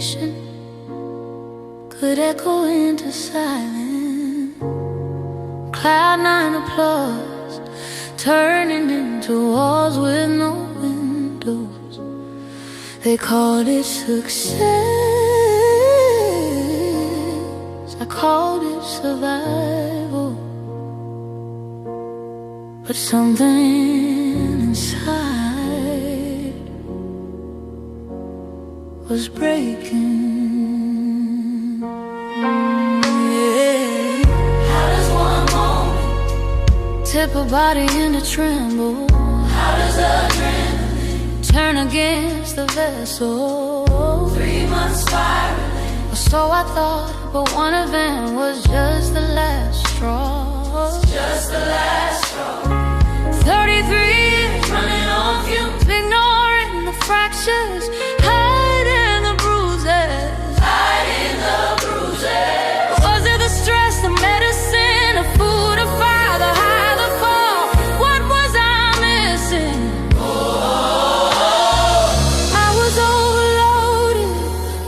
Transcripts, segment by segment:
conversation could echo into silence. Cloud nine applause turning into walls with no windows. They called it success, I called it survival. But something inside was breaking. Yeah. How does one moment tip a body into tremble? How does adrenaline turn against the vessel? 3 months spiraling, or so I thought, but one event was just the last straw. Just the last straw. 33 years running on fumes, ignoring the fractures, hiding the bruises, hiding the bruises. Was it the stress, the medicine, the food, the fire, the high, the fall? What was I missing? I was overloaded,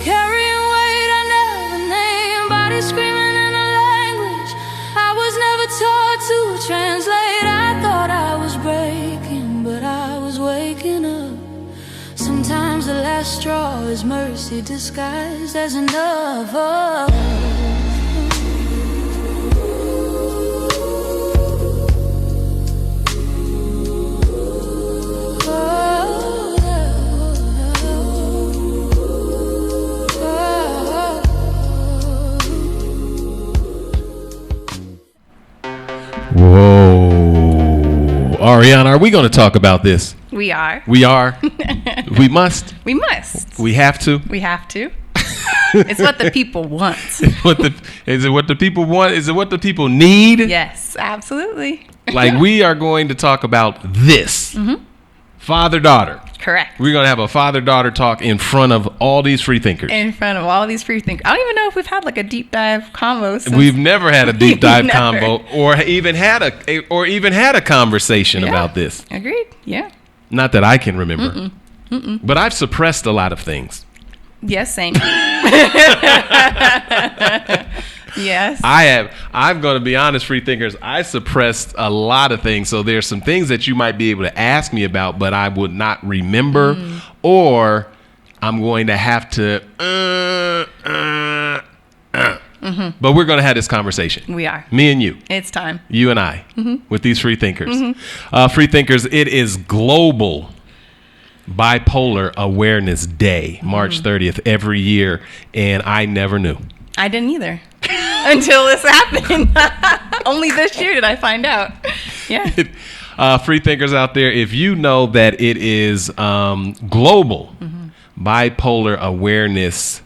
carrying weight I never named, body screaming in a language I was never taught to translate. I thought I was breaking, but I was waking up. Sometimes the last straw is mercy disguised as enough. Whoa. Ariana, are we going to talk about this? We are. We are? We must? We must. We have to? We have to. It's what the people want. Is it what the people want? Is it what the people need? Yes, absolutely. Like, we are going to talk about this. Mm-hmm. Father-daughter. Correct. We're going to have a father-daughter talk in front of all these free thinkers. In front of all these free thinkers. I don't even know if we've had like a deep dive combo. We've never had a deep dive combo or even had a conversation about this. Agreed. Yeah. Not that I can remember. But I've suppressed a lot of things. Yes, same. Yes. I have. I'm going to be honest, free thinkers. I suppressed a lot of things. So there's some things that you might be able to ask me about, but I would not remember, or I'm going to have to. But we're going to have this conversation. We are. Me and you. It's time. You and I, with these free thinkers. Free thinkers, it is Global Bipolar Awareness Day, March 30th, every year, and I never knew. I didn't either. Until this happened. Only this year did I find out. Yeah. Free thinkers out there, if you know that it is Global Bipolar Awareness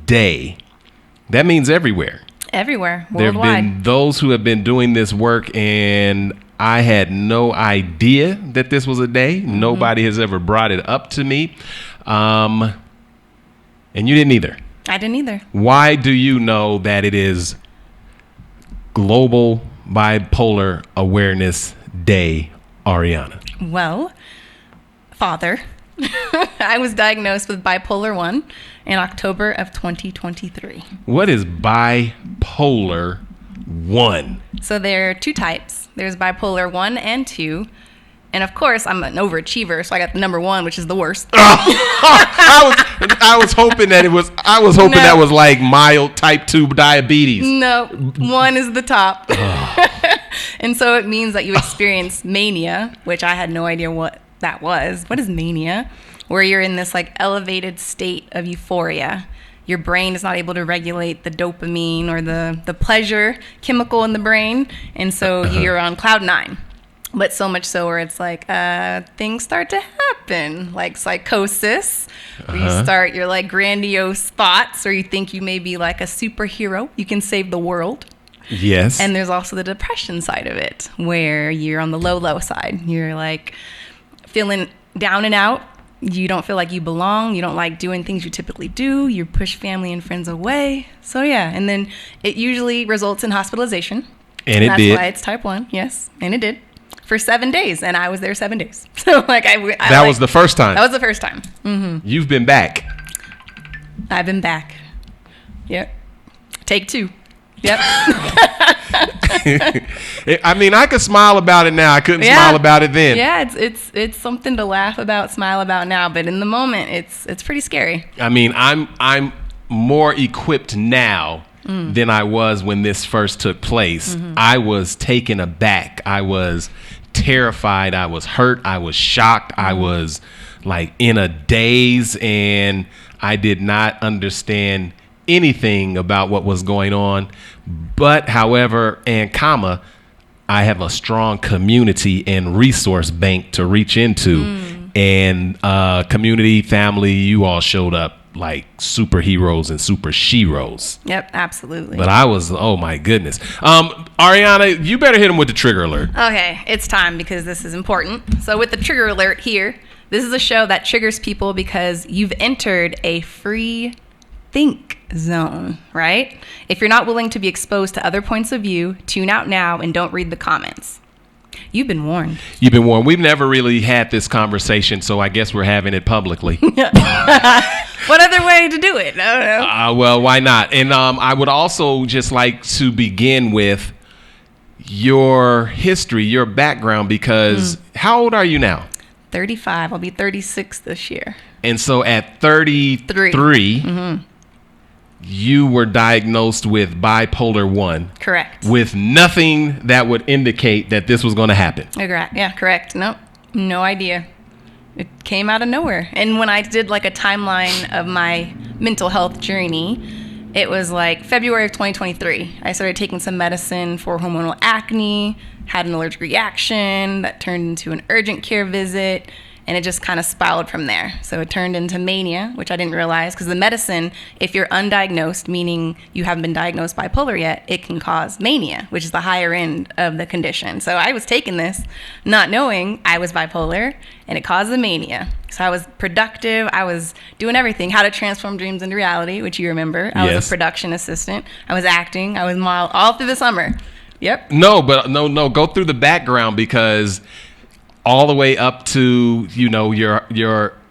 Day, that means everywhere. Everywhere. There have Worldwide. been those who have been doing this work, and I had no idea that this was a day. Nobody has ever brought it up to me. And you didn't either. I didn't either. Why do you know that it is Global Bipolar Awareness Day, Ariana? Well, father, I was diagnosed with bipolar 1 in October of 2023. What is bipolar 1? So there are two types. There's bipolar 1 and 2. And of course, I'm an overachiever, so I got the number 1, which is the worst. I was hoping that it was. I was hoping that was like mild type 2 diabetes. No, 1 is the top. And so it means that you experience mania, which I had no idea what that was. What is mania? Where you're in this like elevated state of euphoria. Your brain is not able to regulate the dopamine or the pleasure chemical in the brain, and so you're on cloud 9. But so much so where it's like things start to happen, like psychosis, where you start your like grandiose thoughts, or you think you may be like a superhero, you can save the world. Yes. And there's also the depression side of it, where you're on the low side. You're like feeling down and out. You don't feel like you belong. You don't like doing things you typically do. You push family and friends away. So yeah, and then it usually results in hospitalization. And it did. That's why it's type 1. Yes, and it did. For 7 days, and I was there 7 days. So like that was the first time. That was the first time. You've been back. I've been back. Yep. Take 2. Yep. I mean, I could smile about it now. I couldn't smile about it then. Yeah, it's something to laugh about, smile about now, but in the moment, it's pretty scary. I mean, I'm more equipped now than I was when this first took place. I was taken aback. I was terrified. I was hurt. I was shocked. I was like in a daze, and I did not understand anything about what was going on. But however, I have a strong community and resource bank to reach into, and community, family, you all showed up like superheroes and super sheroes. Yep, absolutely. But I was, oh my goodness. Ariana, you better hit him with the trigger alert. Okay, it's time because this is important. So with the trigger alert here, this is a show that triggers people because you've entered a free think zone, right? If you're not willing to be exposed to other points of view, tune out now and don't read the comments. You've been warned. You've been warned. We've never really had this conversation, so I guess we're having it publicly. What other way to do it? I don't know. Well, why not? And I would also just like to begin with your history, your background, because how old are you now? 35. I'll be 36 this year. And so at 33, you were diagnosed with bipolar 1. Correct. With nothing that would indicate that this was going to happen. Yeah, correct. Nope. No idea. It came out of nowhere. And when I did like a timeline of my mental health journey, it was like February of 2023. I started taking some medicine for hormonal acne, had an allergic reaction that turned into an urgent care visit, and it just kind of spiraled from there. So it turned into mania, which I didn't realize, because the medicine, if you're undiagnosed, meaning you haven't been diagnosed bipolar yet, it can cause mania, which is the higher end of the condition. So I was taking this not knowing I was bipolar, and it caused the mania. So I was productive. I was doing everything, how to transform dreams into reality, which you remember. I was a production assistant. I was acting. I was model all through the summer. Yep. No, go through the background, because all the way up to, you know, your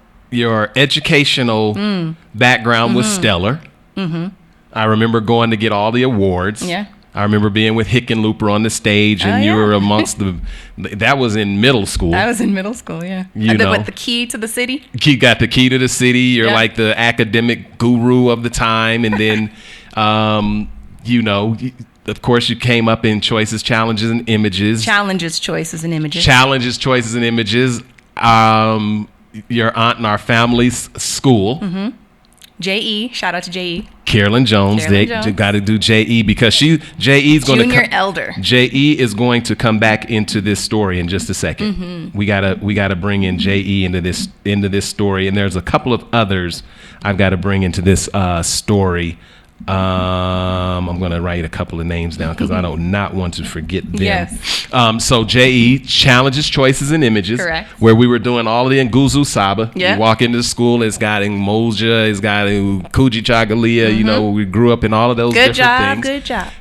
educational background was stellar. I remember going to get all the awards. Yeah. I remember being with Hickenlooper on the stage, and you were amongst that was in middle school. I was in middle school, yeah. With the key to the city? You got the key to the city. You're like the academic guru of the time. And then, you know, of course, you came up in Choices, Challenges, and Images. Challenges, Choices, and Images. Challenges, Choices, and Images. Your aunt and our family's school. J.E. Shout out to J.E. Carolyn Jones. They got to do J.E. because J.E.'s going to Junior elder. J.E. is going to come back into this story in just a second. We gotta bring in J.E. into this story, and there's a couple of others I've got to bring into this story. I'm going to write a couple of names down because I do not want to forget them. Yes. So J.E. Challenges, Choices, and Images. Correct. Where we were doing all of the Nguzu Saba. Yeah. You walk into school, it's got Moja, it's got Kuji Chagalia. You know, we grew up in all of those different things. Good job.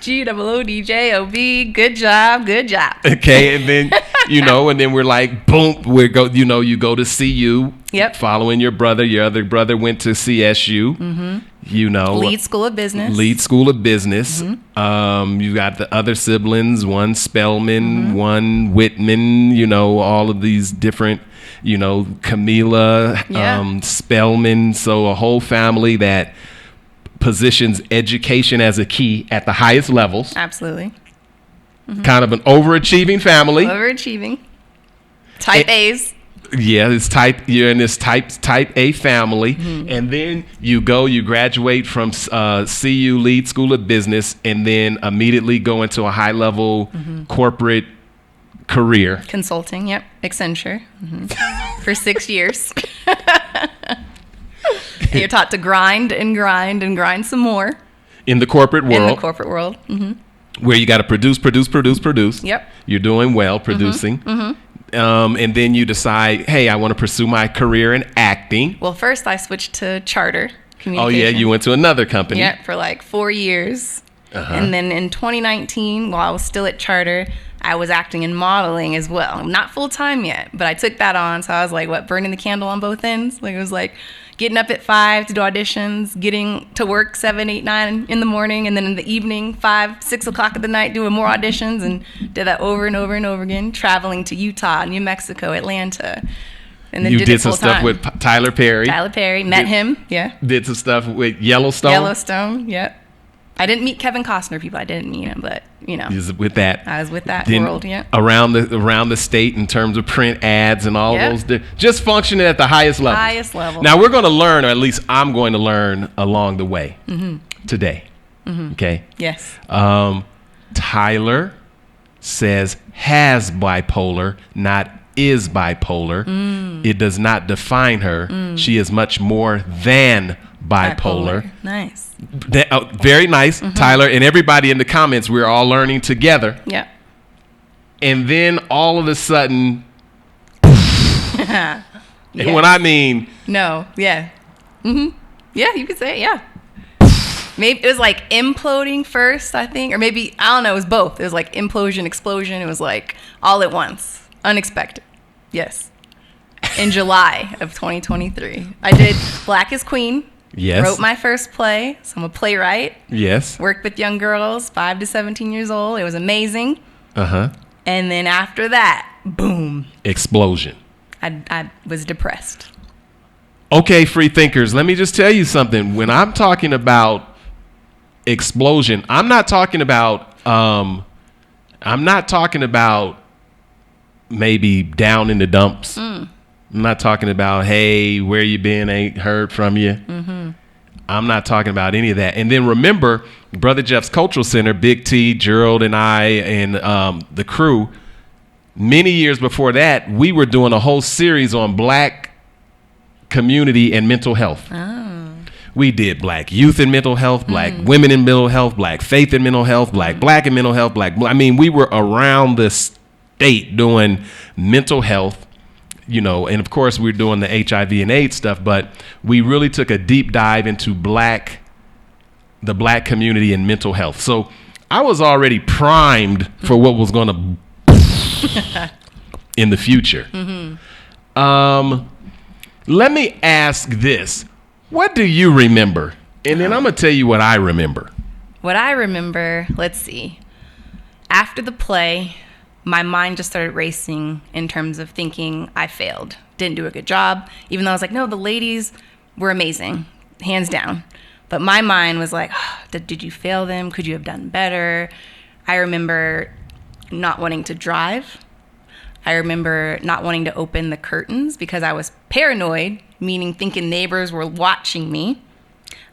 GOODJOB, good job. Okay, and then, you know, and then we're like, boom, you go to CU. Yep. Following your brother. Your other brother went to CSU. You know. Lead School of Business. You got the other siblings, one Spellman, one Whitman, you know, all of these different, you know, Camila, Spellman. So a whole family that positions education as a key at the highest levels. Absolutely. Kind of an overachieving family. Type A's. Yeah, you're in this type A family. And then you graduate from CU Lead School of Business, and then immediately go into a high level corporate career. Consulting, Accenture. For 6 years. You're taught to grind and grind and grind some more. In the corporate world. Where you got to produce. Yep. You're doing well producing. And then you decide, hey, I want to pursue my career in acting. Well, first I switched to charter communication. Oh, yeah, you went to another company. Yeah, for like 4 years. And then in 2019, while I was still at charter, I was acting and modeling as well. Not full time yet, but I took that on. So I was like, burning the candle on both ends. Like, it was like getting up at 5 to do auditions, getting to work 7, 8, 9 in the morning, and then in the evening, 5, 6 o'clock of the night, doing more auditions, and did that over and over and over again, traveling to Utah, New Mexico, Atlanta. And then you did some stuff with Tyler Perry. Met him, yeah. Did some stuff with Yellowstone. Yep. I didn't meet Kevin Costner, people. I didn't meet him, but, you know. I was with that then world, yeah. Around the state in terms of print ads and all those. Just functioning at the highest level. Now, we're going to learn, or at least I'm going to learn along the way today. Okay? Yes. Tyler says has bipolar, not is bipolar. It does not define her. She is much more than bipolar. Nice. Very nice, Tyler, and everybody in the comments. We're all learning together. Yeah. And then all of a sudden, and when I mean, yeah, yeah, you could say it, yeah. Maybe it was like imploding first, I think, or maybe I don't know. It was both. It was like implosion, explosion. It was like all at once, unexpected. Yes. In July of 2023, I did Black is Queen. Yes. Wrote my first play. So I'm a playwright. Yes. Worked with young girls, 5 to 17 years old. It was amazing. And then after that, boom. Explosion. I was depressed. Okay, free thinkers, let me just tell you something. When I'm talking about explosion, I'm not talking about maybe down in the dumps. I'm not talking about, hey, where you been, ain't heard from you. I'm not talking about any of that. And then remember, Brother Jeff's Cultural Center, Big T, Gerald, and I, and the crew, many years before that, we were doing a whole series on Black community and mental health. We did Black youth and mental health, Black women in mental health, Black faith and mental health, Black and mental health, I mean, we were around the state doing mental health. You know, and of course we're doing the HIV and AIDS stuff, but we really took a deep dive into the Black community and mental health. So I was already primed for what was going to in the future. Let me ask this. What do you remember? And then I'm going to tell you what I remember. What I remember, let's see. After the play, my mind just started racing in terms of thinking I failed, didn't do a good job, even though I was like, no, the ladies were amazing, hands down. But my mind was like, did you fail them? Could you have done better? I remember not wanting to drive. I remember not wanting to open the curtains because I was paranoid, meaning thinking neighbors were watching me.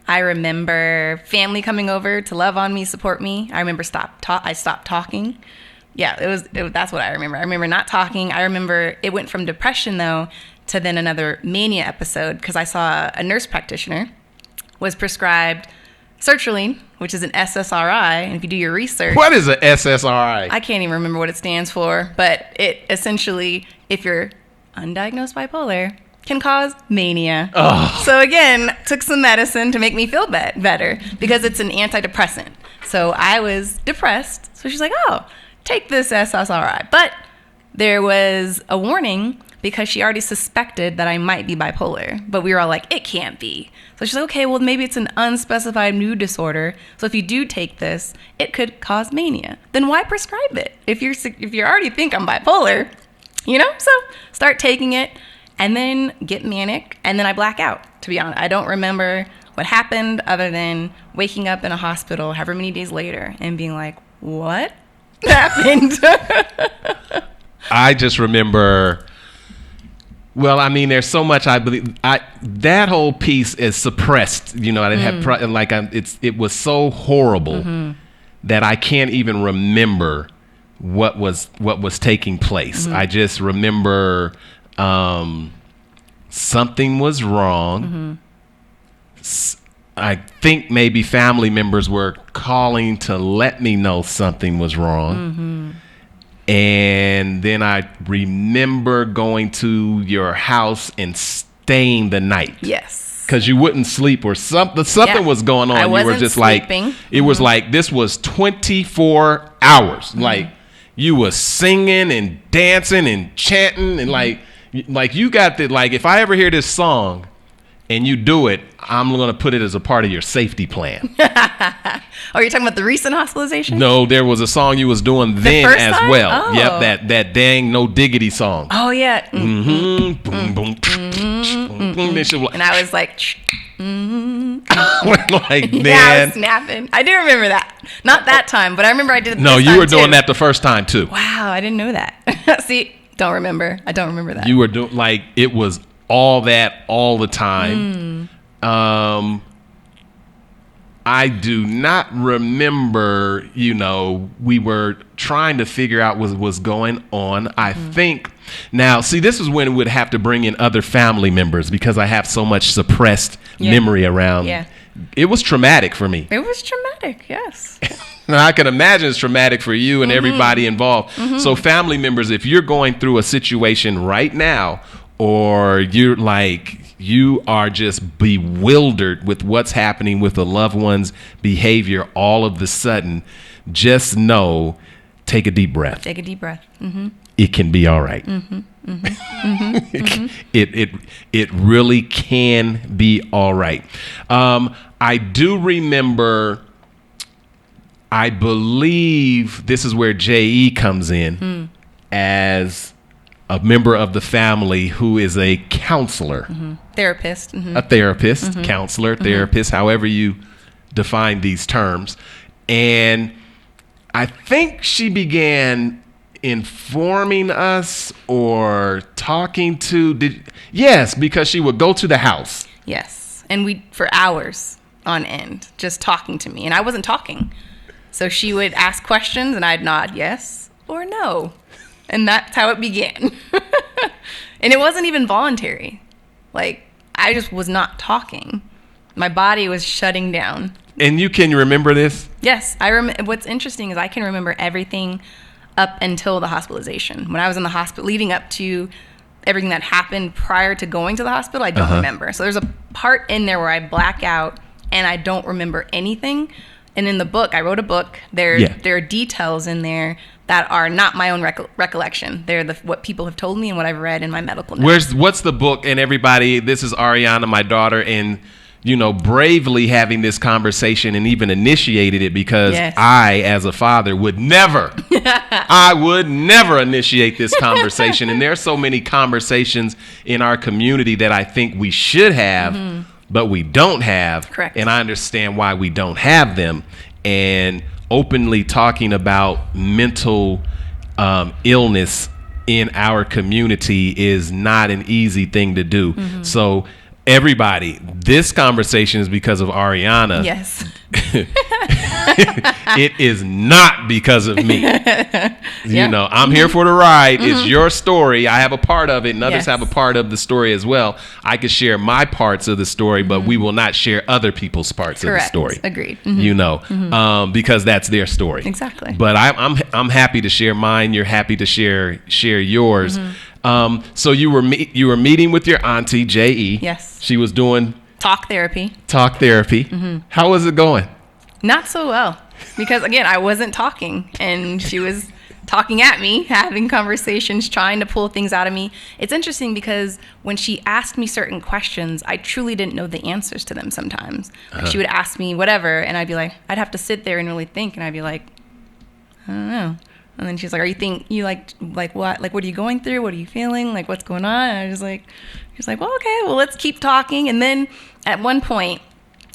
I remember family coming over to love on me, support me. I remember I stopped talking. Yeah, that's what I remember. I remember not talking. I remember it went from depression, though, to then another mania episode because I saw a nurse practitioner was prescribed sertraline, which is an SSRI. And if you do your research... What is an SSRI? I can't even remember what it stands for, but it essentially, if you're undiagnosed bipolar, can cause mania. So again, took some medicine to make me feel better because it's an antidepressant. So I was depressed. So she's like, take this SSRI. But there was a warning because she already suspected that I might be bipolar. But we were all like, it can't be. So she's like, okay, well, maybe it's an unspecified mood disorder. So if you do take this, it could cause mania. Then why prescribe it? If you already think I'm bipolar, So start taking it and then get manic. And then I black out, to be honest. I don't remember what happened other than waking up in a hospital however many days later and being like, what happened? I just remember, well, I mean, there's so much I believe. That whole piece is suppressed. It was so horrible that I can't even remember what was taking place. I just remember something was wrong. I think maybe family members were calling to let me know something was wrong. And then I remember going to your house and staying the night. Yes. Because you wouldn't sleep or something was going on. I wasn't you were just sleeping. It was like this was 24 hours. Like you was singing and dancing and chanting and like you got the, like, if I ever hear this song and you do it, I'm going to put it as a part of your safety plan. Oh, you're talking about the recent hospitalization? No, there was a song you was doing then as time? well. Oh. Yep, that dang No Diggity song. Oh, yeah. Boom, boom, And I was like, like, man. yeah, I was snapping. I do remember that. Not that time, but I remember I did it No, this you time were doing too. that the first time too. Wow, I didn't know that. See, don't remember. I don't remember that. You were doing, like, it was all that all the time. I do not remember, we were trying to figure out what was going on. I think, now, see, this is when we'd have to bring in other family members because I have so much suppressed memory around. Yeah. It was traumatic for me. It was traumatic, yes. Now, I can imagine it's traumatic for you and everybody involved. So family members, if you're going through a situation right now, or you are just bewildered with what's happening with a loved one's behavior all of the sudden, just know, take a deep breath. Take a deep breath. It can be all right. It really can be all right. I do remember, I believe this is where J.E. comes in as a member of the family who is a counselor. Therapist. A therapist, counselor, therapist, however you define these terms. And I think she began informing us or talking to, yes, because she would go to the house. Yes. And for hours on end, just talking to me. And I wasn't talking. So she would ask questions and I'd nod yes or no. And that's how it began. And it wasn't even voluntary. Like, I just was not talking. My body was shutting down. And you can remember this? Yes. What's interesting is I can remember everything up until the hospitalization. When I was in the hospital, leading up to everything that happened prior to going to the hospital, I don't remember. So there's a part in there where I black out and I don't remember anything. And in the book, I wrote a book. There are details in there that are not my own recollection. They're what people have told me and what I've read in my medical notes. What's the book? And everybody, this is Ariana, my daughter, and bravely having this conversation and even initiated it because I, as a father, would never initiate this conversation. And there are so many conversations in our community that I think we should have, but we don't have. Correct. And I understand why we don't have them. And openly talking about mental illness in our community is not an easy thing to do. So everybody, this conversation is because of Ariana. Yes. It is not because of me. I'm here for the ride. It's your story. I have a part of it, and others have a part of the story as well. I could share my parts of the story, but we will not share other people's parts of the story. Agreed. Because that's their story. Exactly. But I'm happy to share mine. You're happy to share yours. So you were meeting with your auntie, J.E. Yes. She was doing talk therapy. How was it going? Not so well, because again, I wasn't talking and she was talking at me, having conversations, trying to pull things out of me. It's interesting because when she asked me certain questions, I truly didn't know the answers to them sometimes. Like she would ask me whatever and I'd be like, I'd have to sit there and really think, and I'd be like, I don't know. And then she's like, like what? Like, what are you going through? What are you feeling? Like, what's going on? And I was like, she's like, well, okay, well, let's keep talking. And then at one point,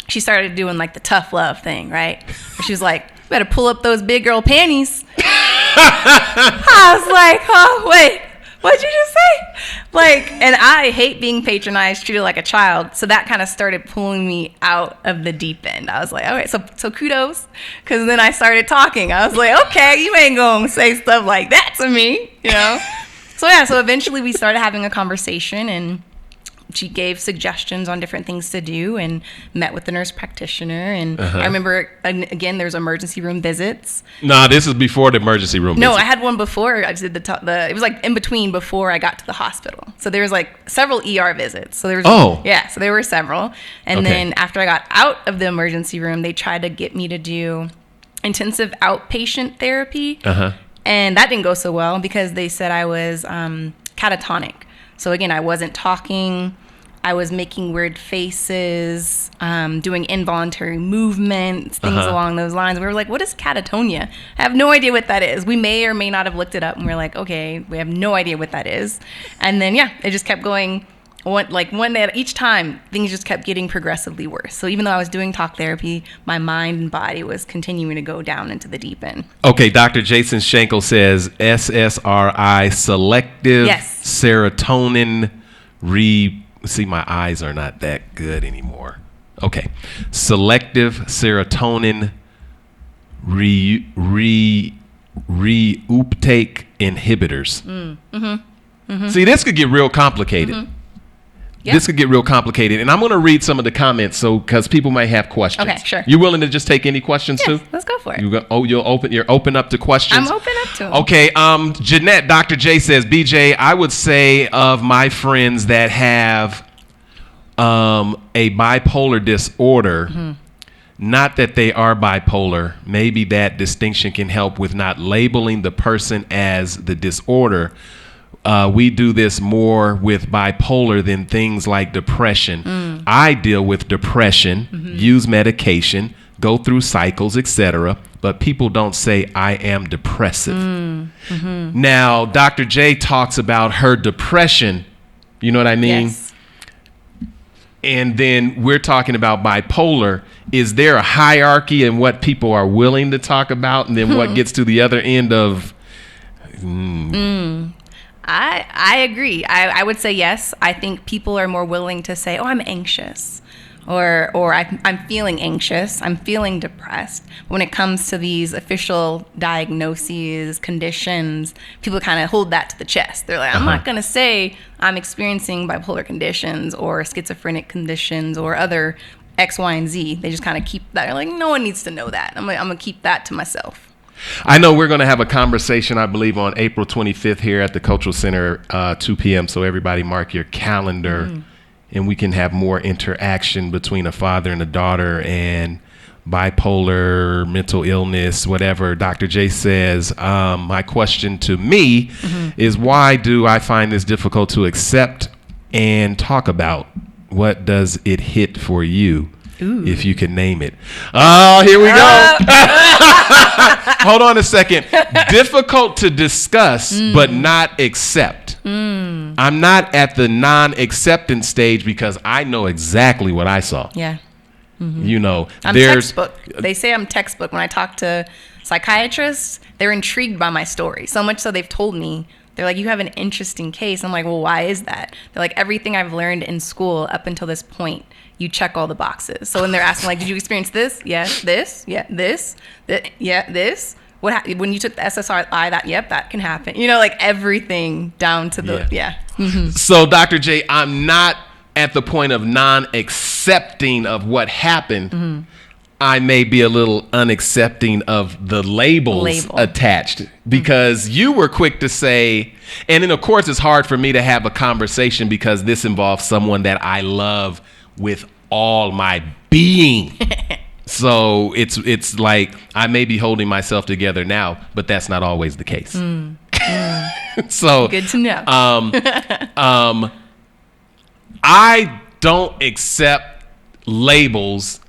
she started doing like the tough love thing, right? She was like, you better pull up those big girl panties. I was like, oh, wait, what'd you just say? Like, and I hate being patronized, treated like a child. So that kind of started pulling me out of the deep end. I was like, all right, so kudos. Because then I started talking. I was like, okay, you ain't going to say stuff like that to me, So eventually we started having a conversation, and she gave suggestions on different things to do and met with the nurse practitioner. And I remember, again, there's emergency room visits. Nah, this is before the emergency room No, visit. I had one before. I did it was like in between before I got to the hospital. So there was like several ER visits. So there was, so there were several. And then after I got out of the emergency room, they tried to get me to do intensive outpatient therapy. And that didn't go so well because they said I was catatonic. So again, I wasn't talking. I was making weird faces, doing involuntary movements, things along those lines. We were like, what is catatonia? I have no idea what that is. We may or may not have looked it up, and we're like, okay, we have no idea what that is. And then, it just kept going. One day at each time, things just kept getting progressively worse. So even though I was doing talk therapy, my mind and body was continuing to go down into the deep end. Okay, Dr. Jason Schenkel says SSRI, selective serotonin see, my eyes are not that good anymore. Okay. Selective serotonin reuptake inhibitors. See, this could get real complicated. Yep. This could get real complicated. And I'm going to read some of the comments because people might have questions. Okay, sure. You willing to just take any questions too? Let's go for it. You're open up to questions? I'm open up to them. Okay. Jeanette, Dr. J says, BJ, I would say of my friends that have a bipolar disorder, not that they are bipolar, maybe that distinction can help with not labeling the person as the disorder. We do this more with bipolar than things like depression. I deal with depression, use medication, go through cycles, etc. But people don't say I am depressive. Now, Dr. J talks about her depression. You know what I mean? Yes. And then we're talking about bipolar. Is there a hierarchy in what people are willing to talk about, and then what gets to the other end of? I agree. I would say yes. I think people are more willing to say, "Oh, I'm anxious," or I'm feeling anxious. I'm feeling depressed. When it comes to these official diagnoses, conditions, people kind of hold that to the chest. They're like, "I'm not going to say I'm experiencing bipolar conditions or schizophrenic conditions or other X, Y, and Z." They just kind of keep that. They're like, "No one needs to know that. I'm going to keep that to myself." I know we're going to have a conversation, I believe, on April 25th here at the Cultural Center, 2 p.m. So everybody mark your calendar, and we can have more interaction between a father and a daughter and bipolar, mental illness, whatever. Dr. J says, my question to me is, why do I find this difficult to accept and talk about? What does it hit for you? Ooh. If you can name it. Oh, here we go. Hold on a second. Difficult to discuss, but not accept. I'm not at the non-acceptance stage because I know exactly what I saw. Yeah. You know, I'm textbook. They say I'm textbook. When I talk to psychiatrists, they're intrigued by my story. So much so they've told me, they're like, "You have an interesting case." I'm like, "Well, why is that?" They're like, "Everything I've learned in school up until this point, you check all the boxes." So when they're asking, like, "Did you experience this? Yes. This? Yeah. This? Yeah. This? When you took the SSRI, that can happen." You know, like everything down to the, So, Dr. J, I'm not at the point of non-accepting of what happened. I may be a little unaccepting of the labels attached, because you were quick to say, and then of course it's hard for me to have a conversation because this involves someone that I love with all my being. So it's like I may be holding myself together now, but that's not always the case. So good to know. I don't accept labels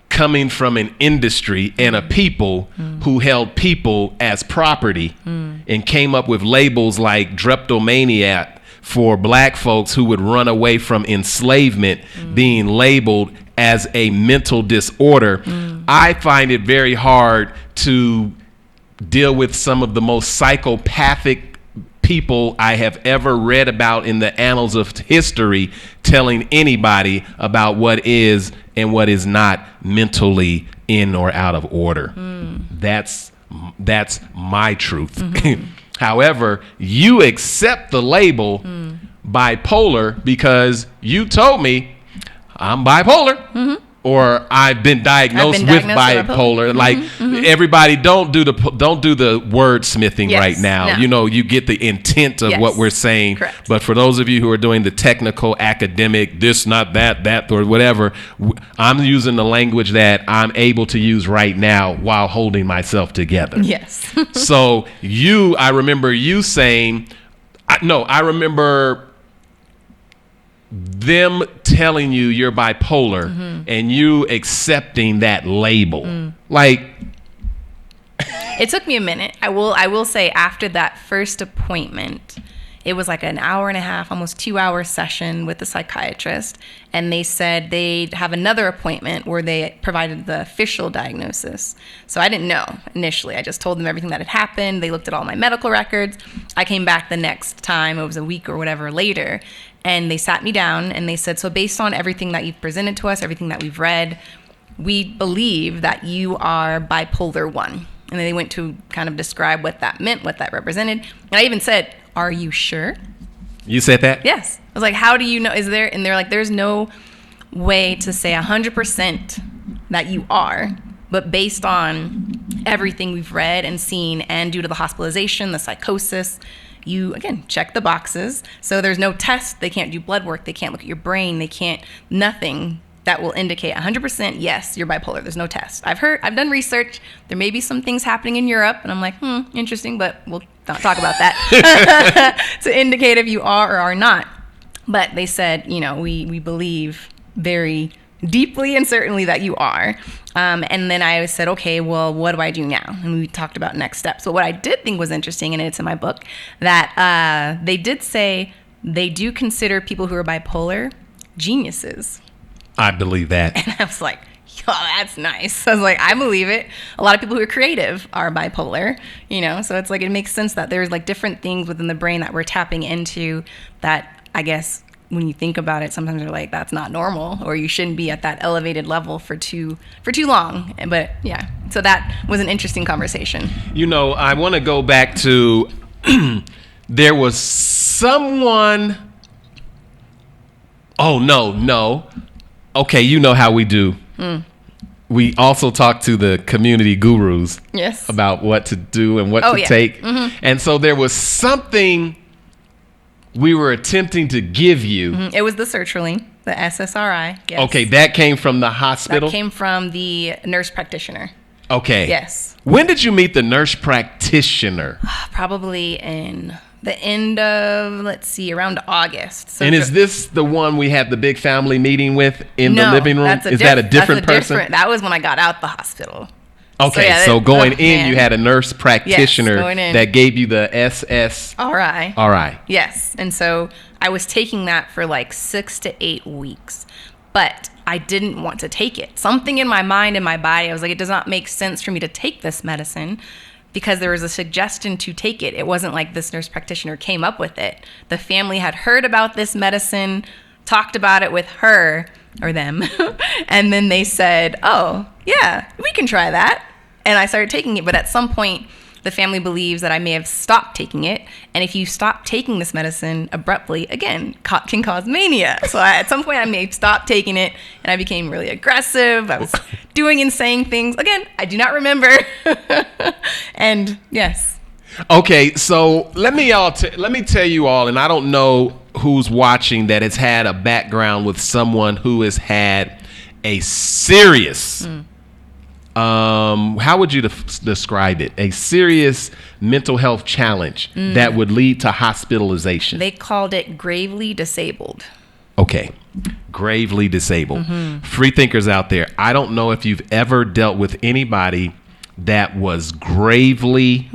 coming from an industry and a people who held people as property and came up with labels like drapetomaniac for black folks who would run away from enslavement, being labeled as a mental disorder. I find it very hard to deal with some of the most psychopathic people I have ever read about in the annals of history telling anybody about what is and what is not mentally in or out of order. That's my truth. However, you accept the label bipolar because you told me I'm bipolar. or I've been diagnosed with bipolar. Like everybody, don't do the wordsmithing Yes, right now. no. You get the intent of Yes, what we're saying. correct. But for those of you who are doing the technical, academic, this, not that, or whatever, I'm using the language that I'm able to use right now while holding myself together. Yes. So I remember you saying, I remember them telling you you're bipolar and you accepting that label. Like, it took me a minute. I will say after that first appointment, it was like an hour and a half, almost 2-hour session with the psychiatrist. And they said they'd have another appointment where they provided the official diagnosis. So I didn't know initially. I just told them everything that had happened. They looked at all my medical records. I came back the next time, it was a week or whatever later, and they sat me down and they said, so based on everything that you've presented to us, everything that we've read, we believe that you are bipolar 1. And then they went to kind of describe what that meant, what that represented. And I even said, are you sure? you said that? Yes. I was like, how do you know? Is there? And they're like, there's no way to say 100% that you are. But based on everything we've read and seen, and due to the hospitalization, the psychosis, you, again, check the boxes. So there's no test. They can't do blood work. They can't look at your brain. They can't, nothing that will indicate 100% yes, you're bipolar. There's no test. I've done research. There may be some things happening in Europe, and I'm like, interesting, but we'll not talk about that to indicate if you are or are not. But they said, we believe very deeply and certainly that you are. And then I said, okay, well, what do I do now? And we talked about next steps. But what I did think was interesting, and it's in my book, that they did say they do consider people who are bipolar geniuses. I believe that. And I was like, oh, that's nice. I was like, I believe it. A lot of people who are creative are bipolar, so it's like, it makes sense that there's like different things within the brain that we're tapping into that, I guess, when you think about it, sometimes you're like, that's not normal, or you shouldn't be at that elevated level for too long. But yeah, so that was an interesting conversation. I want to go back to there was someone. Oh, no. Okay, you know how we do. We also talk to the community gurus about what to do and what to take. And so there was something we were attempting to give you. It was the sertraline, the SSRI. Yes. Okay, that came from the hospital? That came from the nurse practitioner. Okay. Yes. When did you meet the nurse practitioner? Probably in the end of, around August. So, and is this the one we had the big family meeting with in the living room? Is that a different person? That was when I got out the hospital. Okay, so going in, you had a nurse practitioner that gave you the SSRI. All right. Yes, and so I was taking that for like 6 to 8 weeks, but I didn't want to take it. Something in my mind and my body, I was like, it does not make sense for me to take this medicine, because there was a suggestion to take it. It wasn't like this nurse practitioner came up with it. The family had heard about this medicine, talked about it with her or them, and then they said, oh, yeah, we can try that. And I started taking it. But at some point, the family believes that I may have stopped taking it. And if you stop taking this medicine abruptly, again, can cause mania. So at some point, I may have stopped taking it, and I became really aggressive. I was doing and saying things. Again, I do not remember. And yes. Okay, so let me tell you all, and I don't know who's watching that has had a background with someone who has had a serious how would you describe it? A serious mental health challenge that would lead to hospitalization. They called it gravely disabled. Okay. Gravely disabled. Free thinkers out there, I don't know if you've ever dealt with anybody that was gravely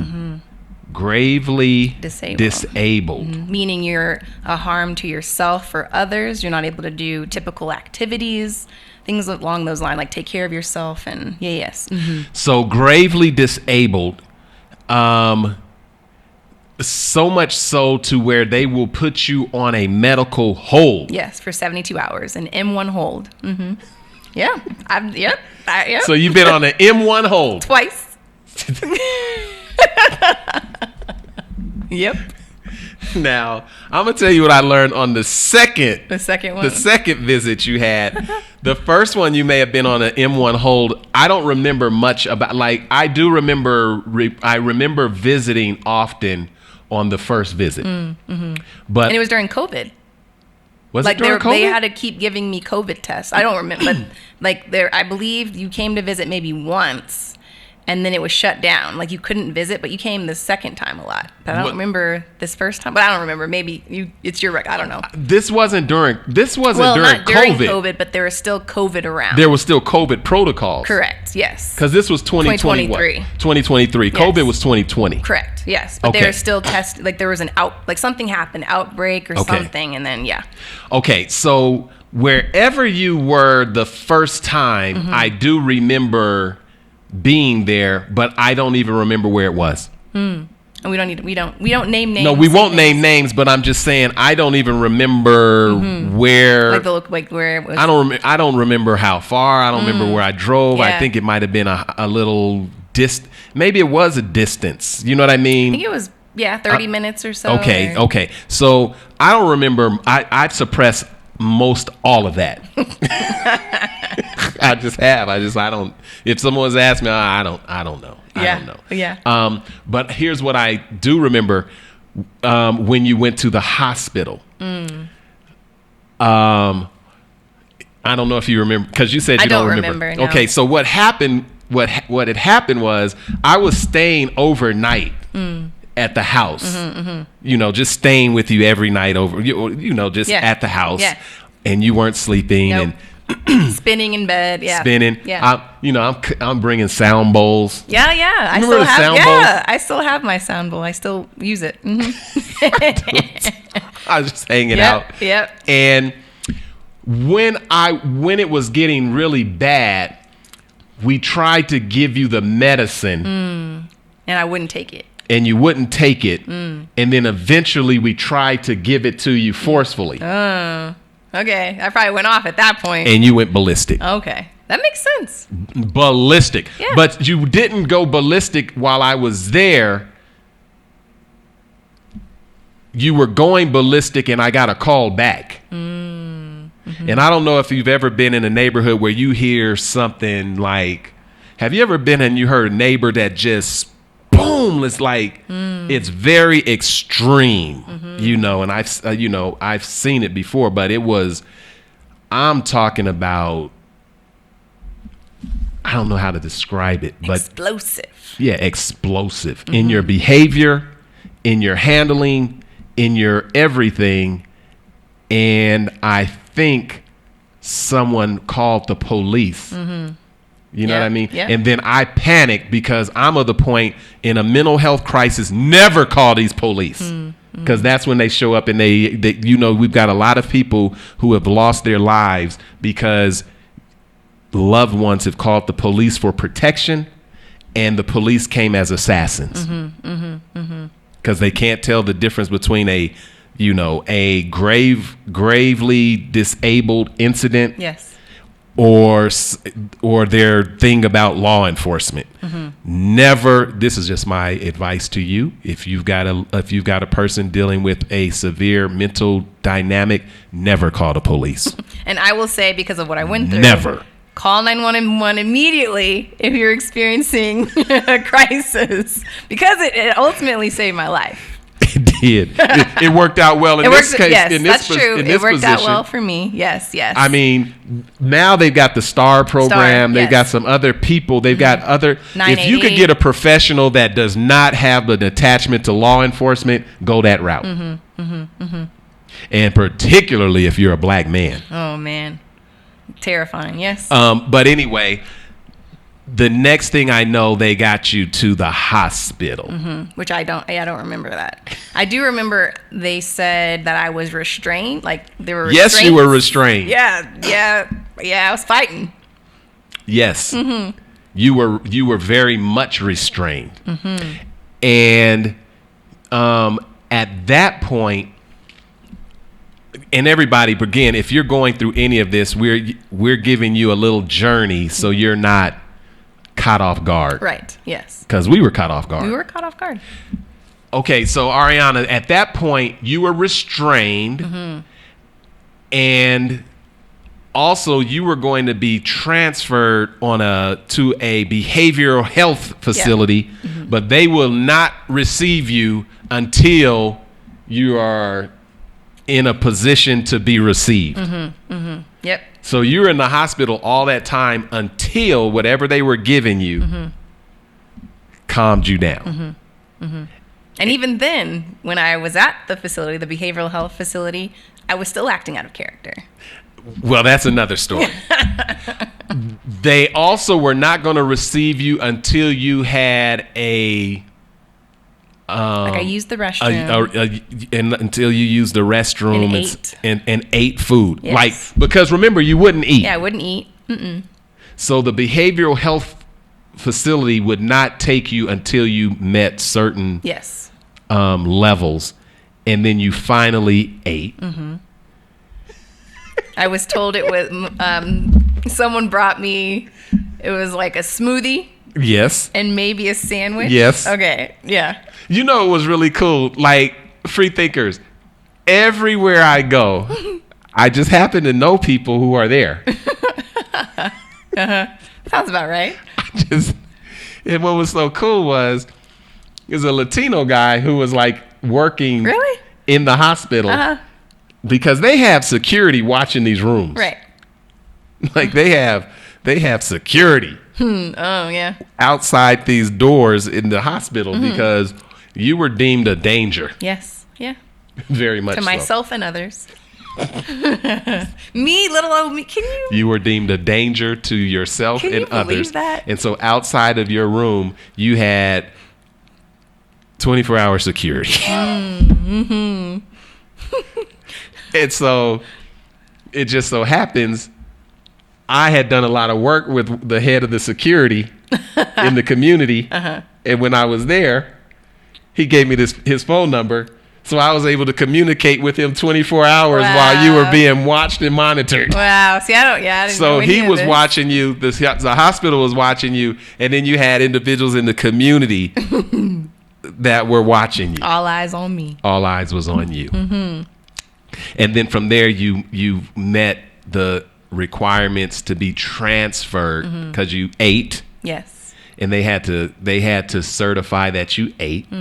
disabled. Meaning you're a harm to yourself or others. You're not able to do typical activities. Things along those lines, like take care of yourself and So gravely disabled, so much so to where they will put you on a medical hold. Yes, for 72 hours, an M1 hold. Yeah, yep. So you've been on an M1 hold twice. Yep. Now, I'm gonna tell you what I learned on the second one. The second visit you had. The first one you may have been on an M1 hold. I don't remember much about. Like I do remember. I remember visiting often on the first visit, but And it was during COVID. was Like it during COVID? they had to keep giving me COVID tests. I don't remember, but like I believe you came to visit maybe once, and then it was shut down. Like you couldn't visit, but you came the second time a lot. But I don't remember this first time. But I don't remember. Maybe it's your I don't know. This wasn't during. This wasn't Well, during not during COVID. COVID, but there was still COVID around. There was still COVID protocols. Correct. Yes. Because this was 2020. 2023. 2023. Yes. COVID was 2020. Correct. Yes. But Okay. they were still like there was like something happened, outbreak or Okay. something, and then yeah. Okay, so wherever you were the first time, I do remember being there, but I don't even remember where it was. And we don't name names. No, we won't name names, but I'm just saying I don't even remember where. Like where it was. I don't remember how far. I don't remember where I drove. I Yeah. think it might have been a little maybe it was a distance. You know what I mean? I think it was 30 minutes or so. Okay, or- okay. So I don't remember. I suppress most all of that. I just have. I don't. If someone's asked me, I don't know. I don't know. Yeah. But here's what I do remember. When you went to the hospital. I don't know if you remember because you said you I don't remember. remember, no. Okay, so what happened? What had happened was I was staying overnight at the house. You know, just staying with you every night over. You know, just Yeah. at the house. Yeah. And you weren't sleeping Nope. and Spinning in bed. Yeah. spinning. Yeah. I'm bringing sound bowls. Yeah. I Remember still the have. sound Yeah. bowls? I still have my sound bowl. I still use it. I was just hanging Yep. out. Yep. And when it was getting really bad, we tried to give you the medicine And I wouldn't take it. and you wouldn't take it. And then eventually we tried to give it to you forcefully Okay. I probably went off at that point. and you went ballistic. Okay. That makes sense. Ballistic. Yeah. But you didn't go ballistic while I was there. You were going ballistic and I got a call back. And I don't know if you've ever been in a neighborhood where you hear something like, have you ever been and you heard a neighbor that just boom, it's like it's very extreme, you know, and I've seen it before, but I'm talking about, I don't know how to describe it, but Explosive. yeah, explosive in your behavior, in your handling, in your everything. And I think someone called the police. You know Yeah, what I mean? yeah. And then I panicked because I'm of the point in a mental health crisis, never call these police. Because that's when they show up and they, you know, we've got a lot of people who have lost their lives because loved ones have called the police for protection and the police came as assassins. Because they can't tell the difference between a gravely disabled incident Yes. or their thing about law enforcement. Never. This is just my advice to you. If you've got a person dealing with a severe mental dynamic, never call the police. And I will say, because of what I went through, Never. Call 911 immediately if you're experiencing a crisis, because it ultimately saved my life. It did. It worked out well in this case. Yes, in that's this, true. In It this worked position. out well for me. Yes. I mean, now they've got the STAR program. They've got some other people. They've got other. If you could get a professional that does not have an attachment to law enforcement, go that route. And particularly if you're a black man. Oh man, terrifying. Yes. But anyway, the next thing I know, they got you to the hospital. Which I don't remember that. I do remember they said that I was restrained. Like there were. Yes, you were restrained. Yeah. I was fighting. Yes. You were very much restrained. And at that point, and everybody, again, if you're going through any of this, we're giving you a little journey so you're not caught off guard. Right. Yes. Because we were caught off guard. We were caught off guard. Okay, so Ariana, at that point, you were restrained, and also you were going to be transferred to a behavioral health facility, but they will not receive you until you are in a position to be received. Yep. So you were in the hospital all that time until whatever they were giving you calmed you down. And even then, when I was at the facility, the behavioral health facility, I was still acting out of character. Well, that's another story. They also were not going to receive you until you had like I used the restroom. and until you used the restroom and ate food. Yes. Like, because remember, you wouldn't eat. Yeah, I wouldn't eat. So the behavioral health facility would not take you until you met certain levels, and then you finally ate. I was told it was someone brought me, it was like a smoothie. Yes. And maybe a sandwich. Yes. Okay. Yeah. You know, it was really cool. Like, free thinkers, everywhere I go, I just happen to know people who are there. Sounds about right. And what was so cool was a Latino guy who was like working in the hospital because they have security watching these rooms. Right. Like they have security. Oh yeah. Outside these doors in the hospital because you were deemed a danger. Yes. Yeah. Very much to myself and others. Me, little old me. Can you? You were deemed a danger to yourself Can and you believe others. that? And so outside of your room, you had 24-hour security. And so it just so happens I had done a lot of work with the head of the security in the community. And when I was there, he gave me his phone number. So I was able to communicate with him 24 hours while you were being watched and monitored. Wow. See, I didn't so know any he of was this. watching you. The hospital was watching you. And then you had individuals in the community that were watching you. All eyes on me. All eyes was on you. And then from there, you met the requirements to be transferred because you ate. Yes. And they had to certify that you ate.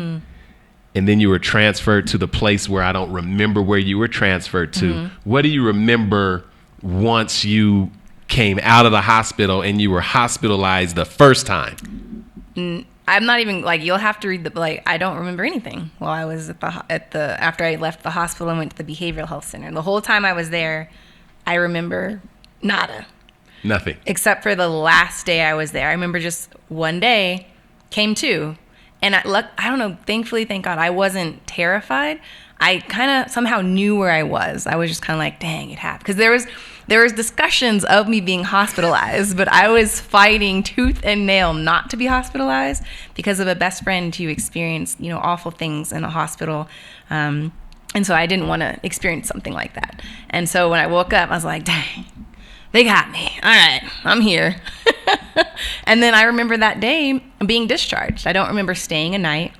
And then you were transferred to the place where I don't remember where you were transferred to. What do you remember once you came out of the hospital and you were hospitalized the first time? I'm not even you'll have to read I don't remember anything while I was after I left the hospital and went to the behavioral health center. The whole time I was there, I remember nada. Nothing. Except for the last day I was there. I remember just one day came to. And I don't know, thankfully, thank God, I wasn't terrified. I kind of somehow knew where I was. I was just kind of like, dang, it happened. Because there was discussions of me being hospitalized, but I was fighting tooth and nail not to be hospitalized because of a best friend who experienced, awful things in a hospital. And so I didn't want to experience something like that. And so when I woke up, I was like, dang, they got me. All right, I'm here. And then I remember that day being discharged. I don't remember staying a night.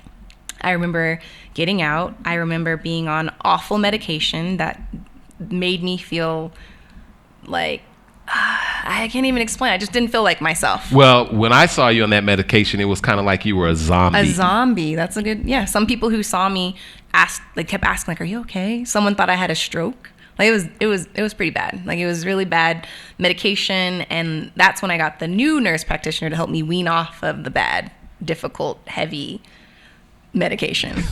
I remember getting out. I remember being on awful medication that made me feel like, I can't even explain. I just didn't feel like myself. Well, when I saw you on that medication, it was kind of like you were a zombie. A zombie. That's a good, yeah. Some people who saw me kept asking, are you okay? Someone thought I had a stroke. It was pretty bad. It was really bad medication, and that's when I got the new nurse practitioner to help me wean off of the bad, difficult, heavy medication.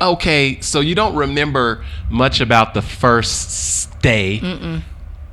Okay, so you don't remember much about the first day.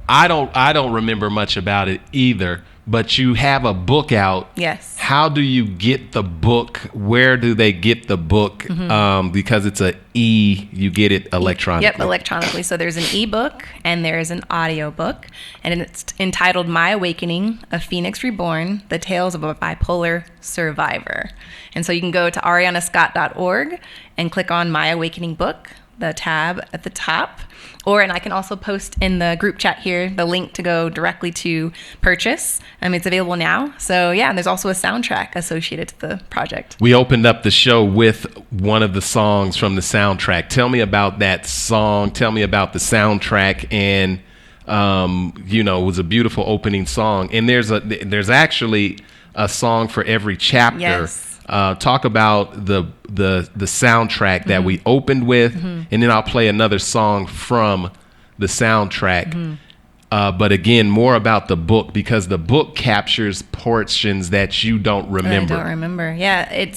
I don't remember much about it either, but you have a book out. Yes. How do you get the book? Where do they get the book? Because it's you get it electronically. Yep, electronically. So there's an eBook and there's an audiobook, and it's entitled My Awakening, A Phoenix Reborn, The Tales of a Bipolar Survivor. And so you can go to arianascott.org and click on My Awakening book. the tab at the top. And I can also post in the group chat here the link to go directly to purchase. It's available now. So yeah, and there's also a soundtrack associated to the project. We opened up the show with one of the songs from the soundtrack. Tell me about that song. Tell me about the soundtrack. And it was a beautiful opening song. And there's actually a song for every chapter. Yes. Talk about the soundtrack that we opened with, and then I'll play another song from the soundtrack. But again, more about the book, because the book captures portions that you don't remember. I don't remember. Yeah,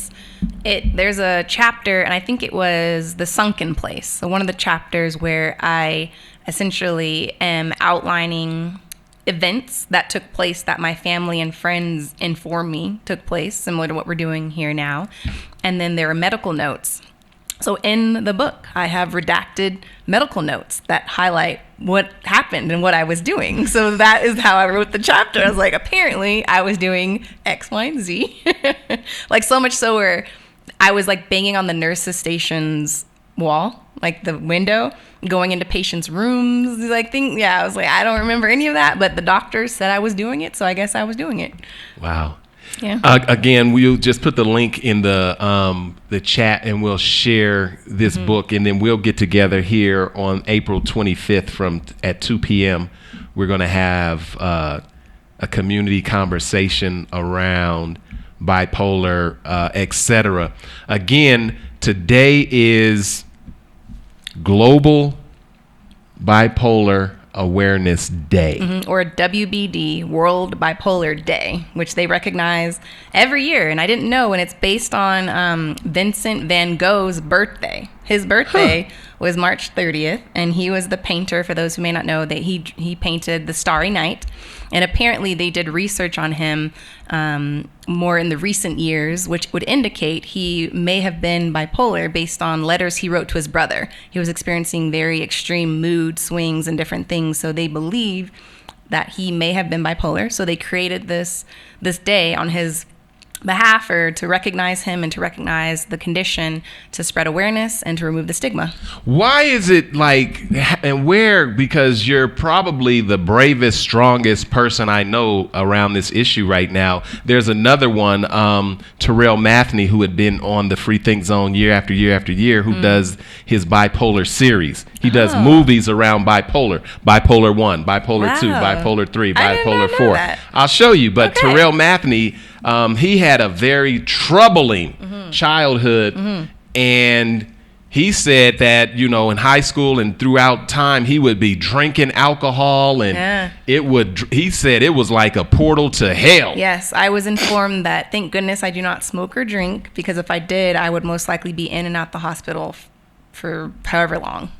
there's a chapter, and I think it was the sunken place. So one of the chapters where I essentially am outlining events that took place that my family and friends informed me took place, similar to what we're doing here now. And then there are medical notes. So in the book, I have redacted medical notes that highlight what happened and what I was doing. So that is how I wrote the chapter. I was like, apparently I was doing X, Y, and Z. Like so much so where I was like banging on the nurse's station's wall, like the window, going into patients' rooms, like things. Yeah, I was like, I don't remember any of that, but the doctor said I was doing it, so I guess I was doing it. Wow. Yeah. Again, we'll just put the link in the chat, and we'll share this book, and then we'll get together here on April 25th at 2 p.m. We're going to have a community conversation around bipolar, etc. Again, today is Global Bipolar Awareness Day. Or WBD, World Bipolar Day, which they recognize every year. And I didn't know, and it's based on Vincent van Gogh's birthday. His birthday was March 30th, and he was the painter, for those who may not know, that he painted The Starry Night. And apparently they did research on him more in the recent years, which would indicate he may have been bipolar based on letters he wrote to his brother. He was experiencing very extreme mood swings and different things, so they believe that he may have been bipolar. So they created this day on his behalf, or to recognize him and to recognize the condition, to spread awareness and to remove the stigma. Why is it like, and where, because you're probably the bravest, strongest person I know around this issue right now. There's another one, Terrell Mathney, who had been on the Free Think Zone year after year after year, who does his bipolar series. He does movies around bipolar 1, bipolar 2, bipolar 3, bipolar 4. I'll show you, but okay. Terrell Mathney, he had a very troubling childhood, and he said that, in high school and throughout time, he would be drinking alcohol, and he said it was like a portal to hell. Yes, I was informed that, thank goodness I do not smoke or drink, because if I did, I would most likely be in and out the hospital for however long,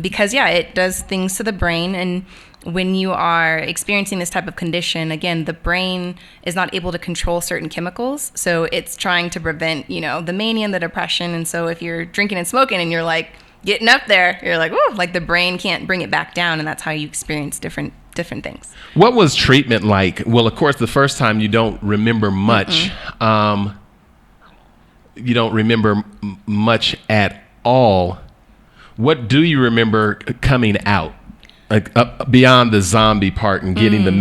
because it does things to the brain. And when you are experiencing this type of condition, again, the brain is not able to control certain chemicals. So it's trying to prevent, the mania and the depression. And so if you're drinking and smoking and you're like getting up there, you're like, ooh, like the brain can't bring it back down. And that's how you experience different things. What was treatment like? Well, of course, the first time you don't remember much. You don't remember much at all. What do you remember coming out? Like beyond the zombie part and getting the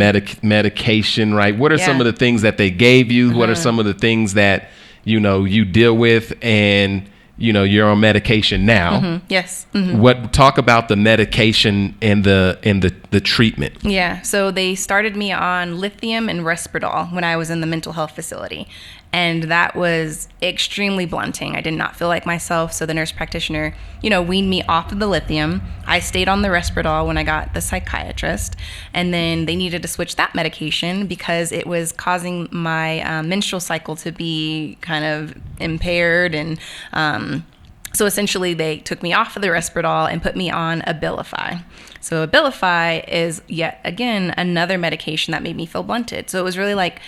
medication, right? What are some of the things that they gave you? What are some of the things that, you deal with, and, you're on medication now? Yes. Talk about the medication and the treatment. Yeah. So they started me on lithium and Risperdal when I was in the mental health facility. And that was extremely blunting. I did not feel like myself. So the nurse practitioner, weaned me off of the lithium. I stayed on the Risperdal when I got the psychiatrist. And then they needed to switch that medication because it was causing my menstrual cycle to be kind of impaired. And so essentially they took me off of the Risperdal and put me on Abilify. So Abilify is yet again another medication that made me feel blunted. So it was really like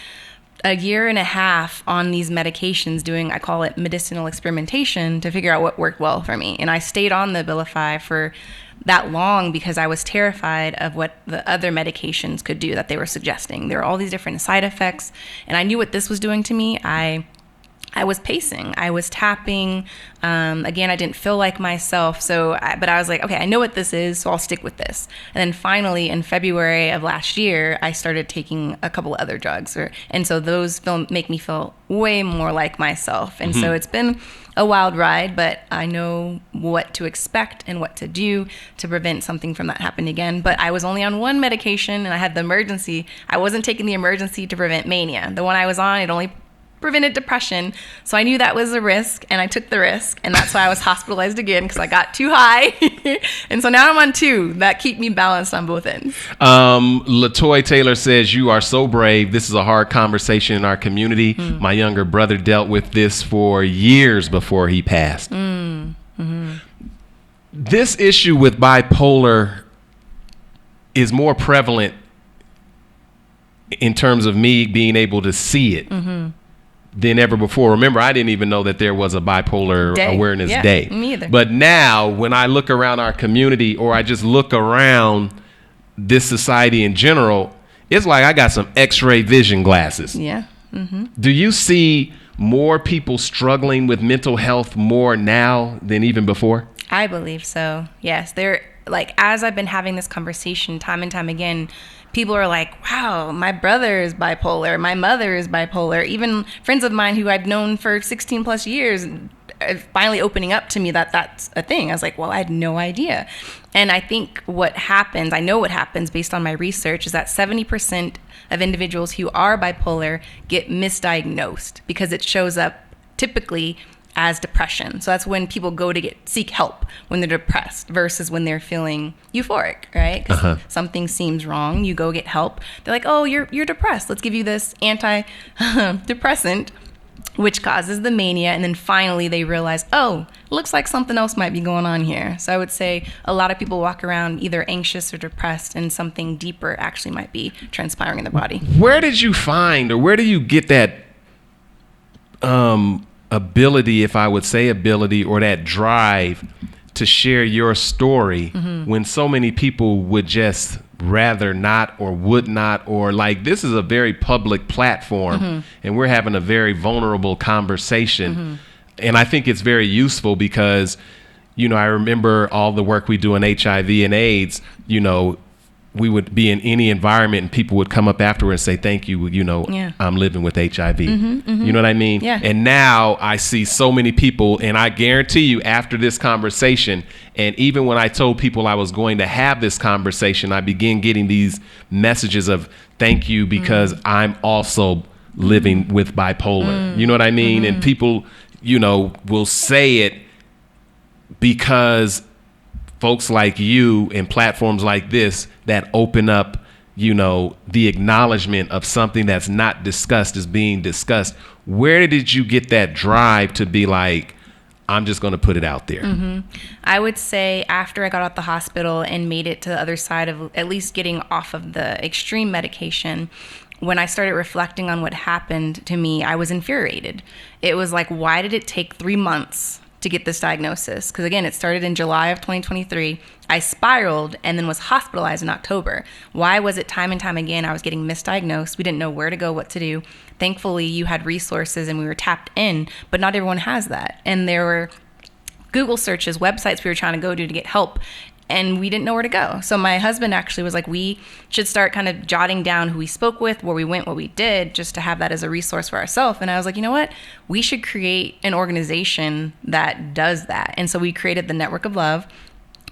a year and a half on these medications doing, I call it medicinal experimentation, to figure out what worked well for me. And I stayed on the Abilify for that long because I was terrified of what the other medications could do that they were suggesting. There were all these different side effects, and I knew what this was doing to me. I I was pacing, I was tapping. Again, I didn't feel like myself. But I was like, okay, I know what this is, so I'll stick with this. And then finally in February of last year, I started taking a couple other drugs. And so those make me feel way more like myself. And so it's been a wild ride, but I know what to expect and what to do to prevent something from that happening again. But I was only on one medication, and I had the emergency. I wasn't taking the emergency to prevent mania. The one I was on, it only prevented depression. So I knew that was a risk, and I took the risk, and that's why I was hospitalized again, because I got too high. And so now I'm on 2 that keep me balanced on both ends. Latoya Taylor says, you are so brave. This is a hard conversation in our community. My younger brother dealt with this for years before he passed. This issue with bipolar is more prevalent in terms of me being able to see it than ever before. Remember, I didn't even know that there was a bipolar awareness day. Me either. But now when I look around our community, or I just look around this society in general, it's like I got some X-ray vision glasses. Yeah. Do you see more people struggling with mental health more now than even before? I believe so. Yes. As I've been having this conversation time and time again, people are like, wow, my brother is bipolar, my mother is bipolar. Even friends of mine who I've known for 16 plus years finally opening up to me that that's a thing. I was like, well, I had no idea. And I think I know what happens based on my research, is that 70% of individuals who are bipolar get misdiagnosed because it shows up typically as depression. So that's when people go to seek help when they're depressed versus when they're feeling euphoric, right? Because something seems wrong, you go get help. They're like, oh, you're depressed. Let's give you this antidepressant, which causes the mania. And then finally they realize, oh, looks like something else might be going on here. So I would say a lot of people walk around either anxious or depressed, and something deeper actually might be transpiring in their body. Where did you find, or where do you get that ability, if I would say ability, or that drive to share your story when so many people would just rather not, or would not, or like, this is a very public platform and we're having a very vulnerable conversation. And I think it's very useful because, I remember all the work we do in HIV and AIDS, we would be in any environment and people would come up afterwards and say, thank you, I'm living with HIV. You know what I mean? Yeah. And now I see so many people, and I guarantee you after this conversation, and even when I told people I was going to have this conversation, I began getting these messages of thank you because I'm also living with bipolar. You know what I mean? And people, will say it because folks like you and platforms like this that open up, the acknowledgement of something that's not discussed is being discussed. Where did you get that drive to be like, I'm just going to put it out there? I would say after I got out the hospital and made it to the other side of at least getting off of the extreme medication, when I started reflecting on what happened to me, I was infuriated. It was like, why did it take 3 months to get this diagnosis? Because again, it started in July of 2023. I spiraled and then was hospitalized in October. Why was it time and time again I was getting misdiagnosed? We didn't know where to go, what to do. Thankfully, you had resources and we were tapped in, but not everyone has that. And there were Google searches, websites we were trying to go to get help, and we didn't know where to go. So my husband actually was like, we should start kind of jotting down who we spoke with, where we went, what we did, just to have that as a resource for ourselves. And I was like, you know what? We should create an organization that does that. And so we created the Network of Love,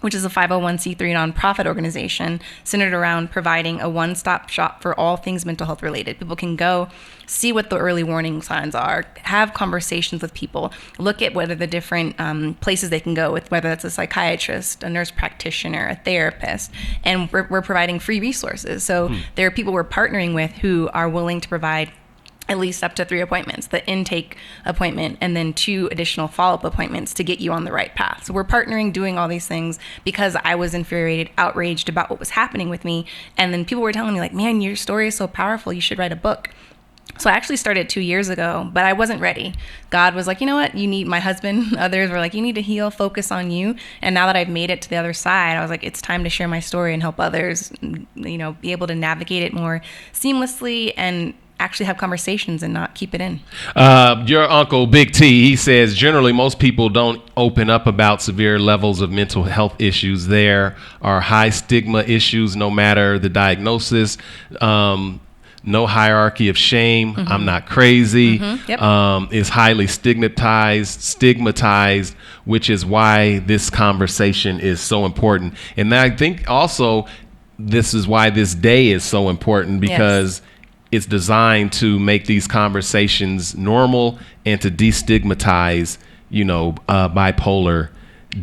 which is a 501c3 nonprofit organization centered around providing a one-stop shop for all things mental health related. People can go see what the early warning signs are, have conversations with people, look at what are the different places they can go with, whether that's a psychiatrist, a nurse practitioner, a therapist, and we're providing free resources. So there are people we're partnering with who are willing to provide at least up to 3 appointments, the intake appointment, and then 2 additional follow-up appointments to get you on the right path. So we're partnering, doing all these things because I was infuriated, outraged about what was happening with me. And then people were telling me like, man, your story is so powerful. You should write a book. So I actually started 2 years ago, but I wasn't ready. God was like, you know what? You need, my husband, others were like, you need to heal, focus on you. And now that I've made it to the other side, I was like, it's time to share my story and help others, be able to navigate it more seamlessly and actually have conversations and not keep it in. Your uncle, Big T, he says, generally, most people don't open up about severe levels of mental health issues. There are high stigma issues, no matter the diagnosis. No hierarchy of shame. I'm not crazy. Yep. Is highly stigmatized, which is why this conversation is so important. And I think also this is why this day is so important, because it's designed to make these conversations normal and to destigmatize, bipolar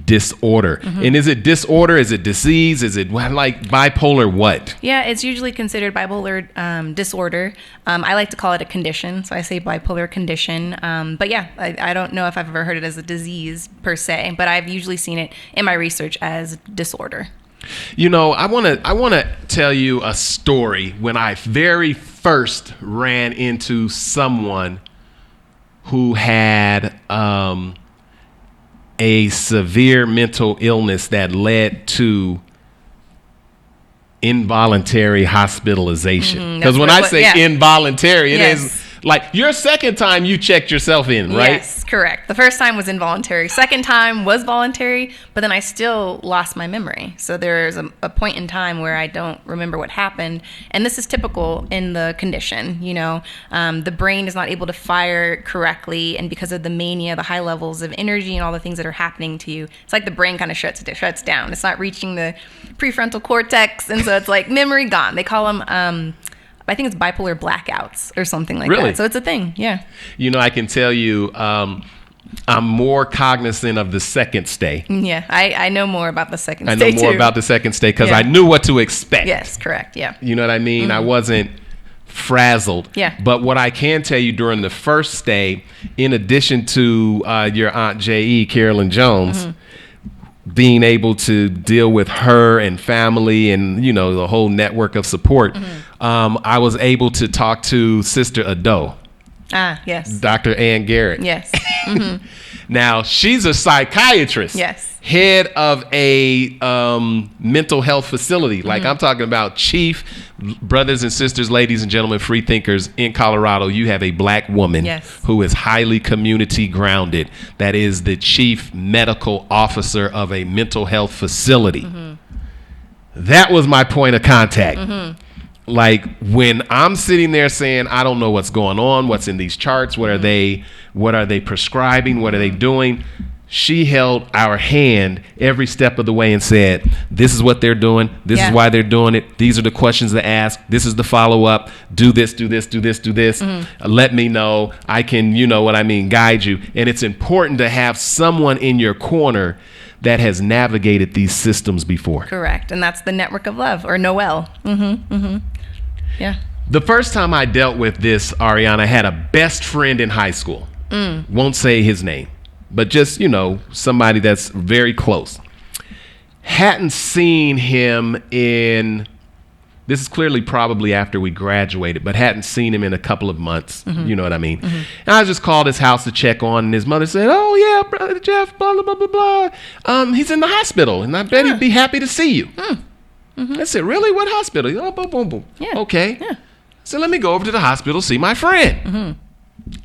disorder. And is it disorder? Is it disease? Is it like bipolar what? Yeah, it's usually considered bipolar disorder. I like to call it a condition, so I say bipolar condition. But yeah, I don't know if I've ever heard it as a disease per se, but I've usually seen it in my research as disorder. I want to tell you a story when I very first ran into someone who had a severe mental illness that led to involuntary hospitalization. Because when I say involuntary, it is like your second time you checked yourself in, right? Yes, correct. The first time was involuntary. Second time was voluntary, but then I still lost my memory. So there's a point in time where I don't remember what happened. And this is typical in the condition, the brain is not able to fire correctly. And because of the mania, the high levels of energy and all the things that are happening to you, it's like the brain kind of shuts down. It's not reaching the prefrontal cortex. And so it's like memory gone. They call them, I think it's bipolar blackouts or something like that. So it's a thing. Yeah. I can tell you, I'm more cognizant of the second stay. Yeah. I know more about the second stay I know more about the second stay because I knew what to expect. Yes, correct. Yeah. You know what I mean? I wasn't frazzled. Yeah. But what I can tell you during the first stay, in addition to your Aunt J.E., Carolyn Jones, being able to deal with her and family and, the whole network of support, I was able to talk to Sister Ado. Ah, yes. Dr. Ann Garrett. Yes. Now, she's a psychiatrist. Yes. Head of a mental health facility. Like I'm talking about chief, brothers and sisters, ladies and gentlemen, free thinkers in Colorado. You have a black woman who is highly community grounded. That is the chief medical officer of a mental health facility. That was my point of contact. Like when I'm sitting there saying, I don't know what's going on, what's in these charts, what are they prescribing, what are they doing? She held our hand every step of the way and said, this is what they're doing. This is why they're doing it. These are the questions to ask. This is the follow up. Do this, do this, do this, do this. Let me know. I can, guide you. And it's important to have someone in your corner that has navigated these systems before. Correct. And that's the network of love, or Noel. Yeah. The first time I dealt with this, Ariana, I had a best friend in high school. Won't say his name, but just, somebody that's very close. Hadn't seen him this is clearly probably after we graduated, but hadn't seen him in a couple of months. You know what I mean? And I just called his house to check on, and his mother said, oh, yeah, Brother Jeff, blah, blah, blah, blah, blah. He's in the hospital, and I bet he'd be happy to see you. I said, really? What hospital? Oh, boom, boom, boom. Yeah. Okay. Yeah. So let me go over to the hospital, see my friend.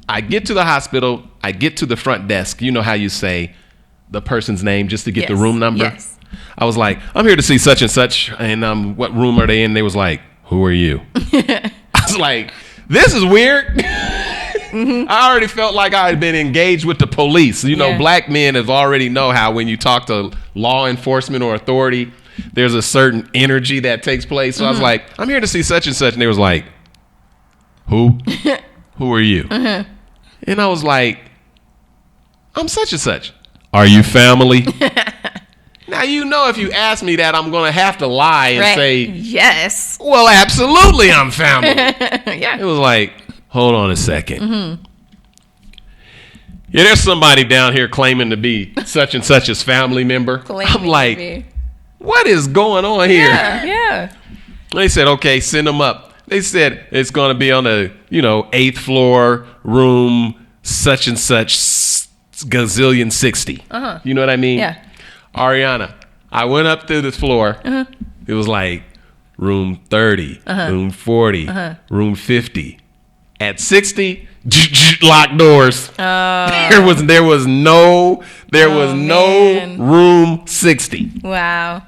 I get to the hospital. I get to the front desk. You know how you say the person's name just to get the room number? Yes. I was like, I'm here to see such and such. And what room are they in? They was like, who are you? I was like, this is weird. I already felt like I had been engaged with the police. Black men already know how when you talk to law enforcement or authority, there's a certain energy that takes place. So I was like, I'm here to see such and such. And they was like, who? Who are you? And I was like, I'm such and such. Are you family? Now, if you ask me that, I'm going to have to lie and say, yes. Well, absolutely, I'm family. Yeah. It was like, hold on a second. Yeah, there's somebody down here claiming to be such and such's family member. I'm like, what is going on here? Yeah. They said, okay, send them up. They said it's going to be on the, 8th floor, room such and such, gazillion 60. You know what I mean? Yeah. Ariana, I went up through this floor. It was like room 30, room 40, room 50. At 60, locked doors. There was no room 60. Wow.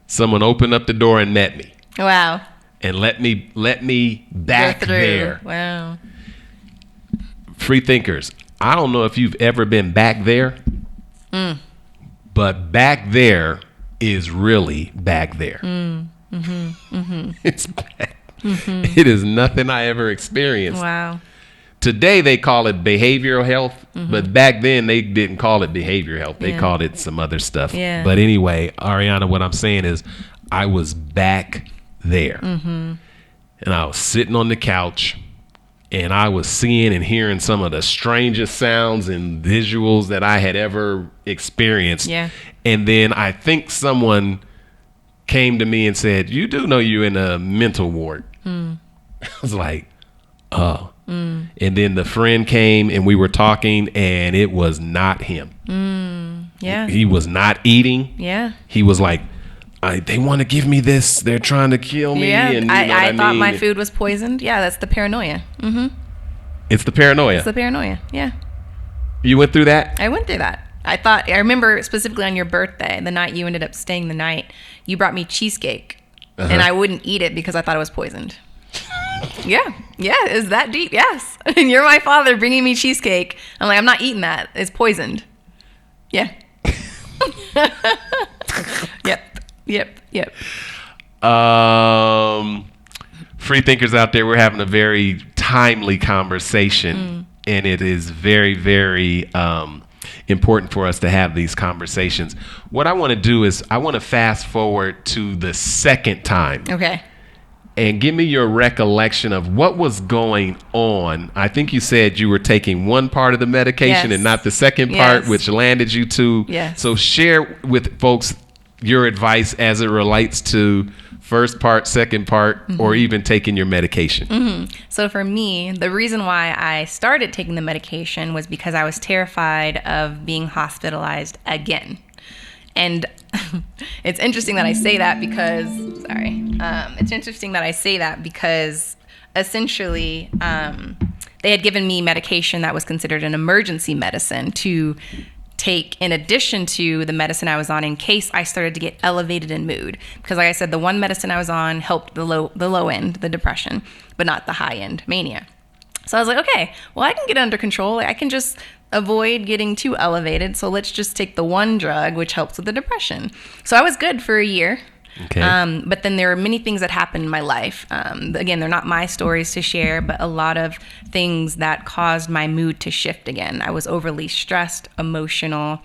Someone opened up the door and met me. Wow. And let me back there. Wow. Free thinkers, I don't know if you've ever been back there, but back there is really back there. It's back. It is nothing I ever experienced. Wow. Today they call it behavioral health, but back then they didn't call it behavioral health. They called it some other stuff. Yeah. But anyway, Ariana, what I'm saying is I was back there. And I was sitting on the couch and I was seeing and hearing some of the strangest sounds and visuals that I had ever experienced. Yeah. And then I think someone came to me and said, "You do know you're in a mental ward." I was like, "Oh." And then the friend came and we were talking and it was not him. Yeah. He was not eating. Yeah. He was like, they want to give me this. They're trying to kill me. Yeah. And I thought my food was poisoned. Yeah, that's the paranoia. It's the paranoia. It's the paranoia. Yeah. You went through that? I went through that. I remember specifically on your birthday, the night you ended up staying the night, you brought me cheesecake and I wouldn't eat it because I thought it was poisoned. Yeah. Is that deep? Yes. And you're my father bringing me cheesecake. I'm like, I'm not eating that. It's poisoned. Yeah. Yep. Free thinkers out there, we're having a very timely conversation and it is very, very important for us to have these conversations. What I want to do is I want to fast forward to the second time. Okay. And give me your recollection of what was going on. I think you said you were taking one part of the medication and not the second part, which landed you to. Yes. So share with folks your advice as it relates to first part, second part, or even taking your medication. So for me, the reason why I started taking the medication was because I was terrified of being hospitalized again. And it's interesting that I say that because, essentially they had given me medication that was considered an emergency medicine to take in addition to the medicine I was on in case I started to get elevated in mood. Because like I said, the one medicine I was on helped the low end, the depression, but not the high end, mania. So I was like, okay, well, I can get under control. I can just avoid getting too elevated. So let's just take the one drug, which helps with the depression. So I was good for a year. Okay. But then there are many things that happened in my life. Again, they're not my stories to share, but a lot of things that caused my mood to shift again. I was overly stressed, emotional.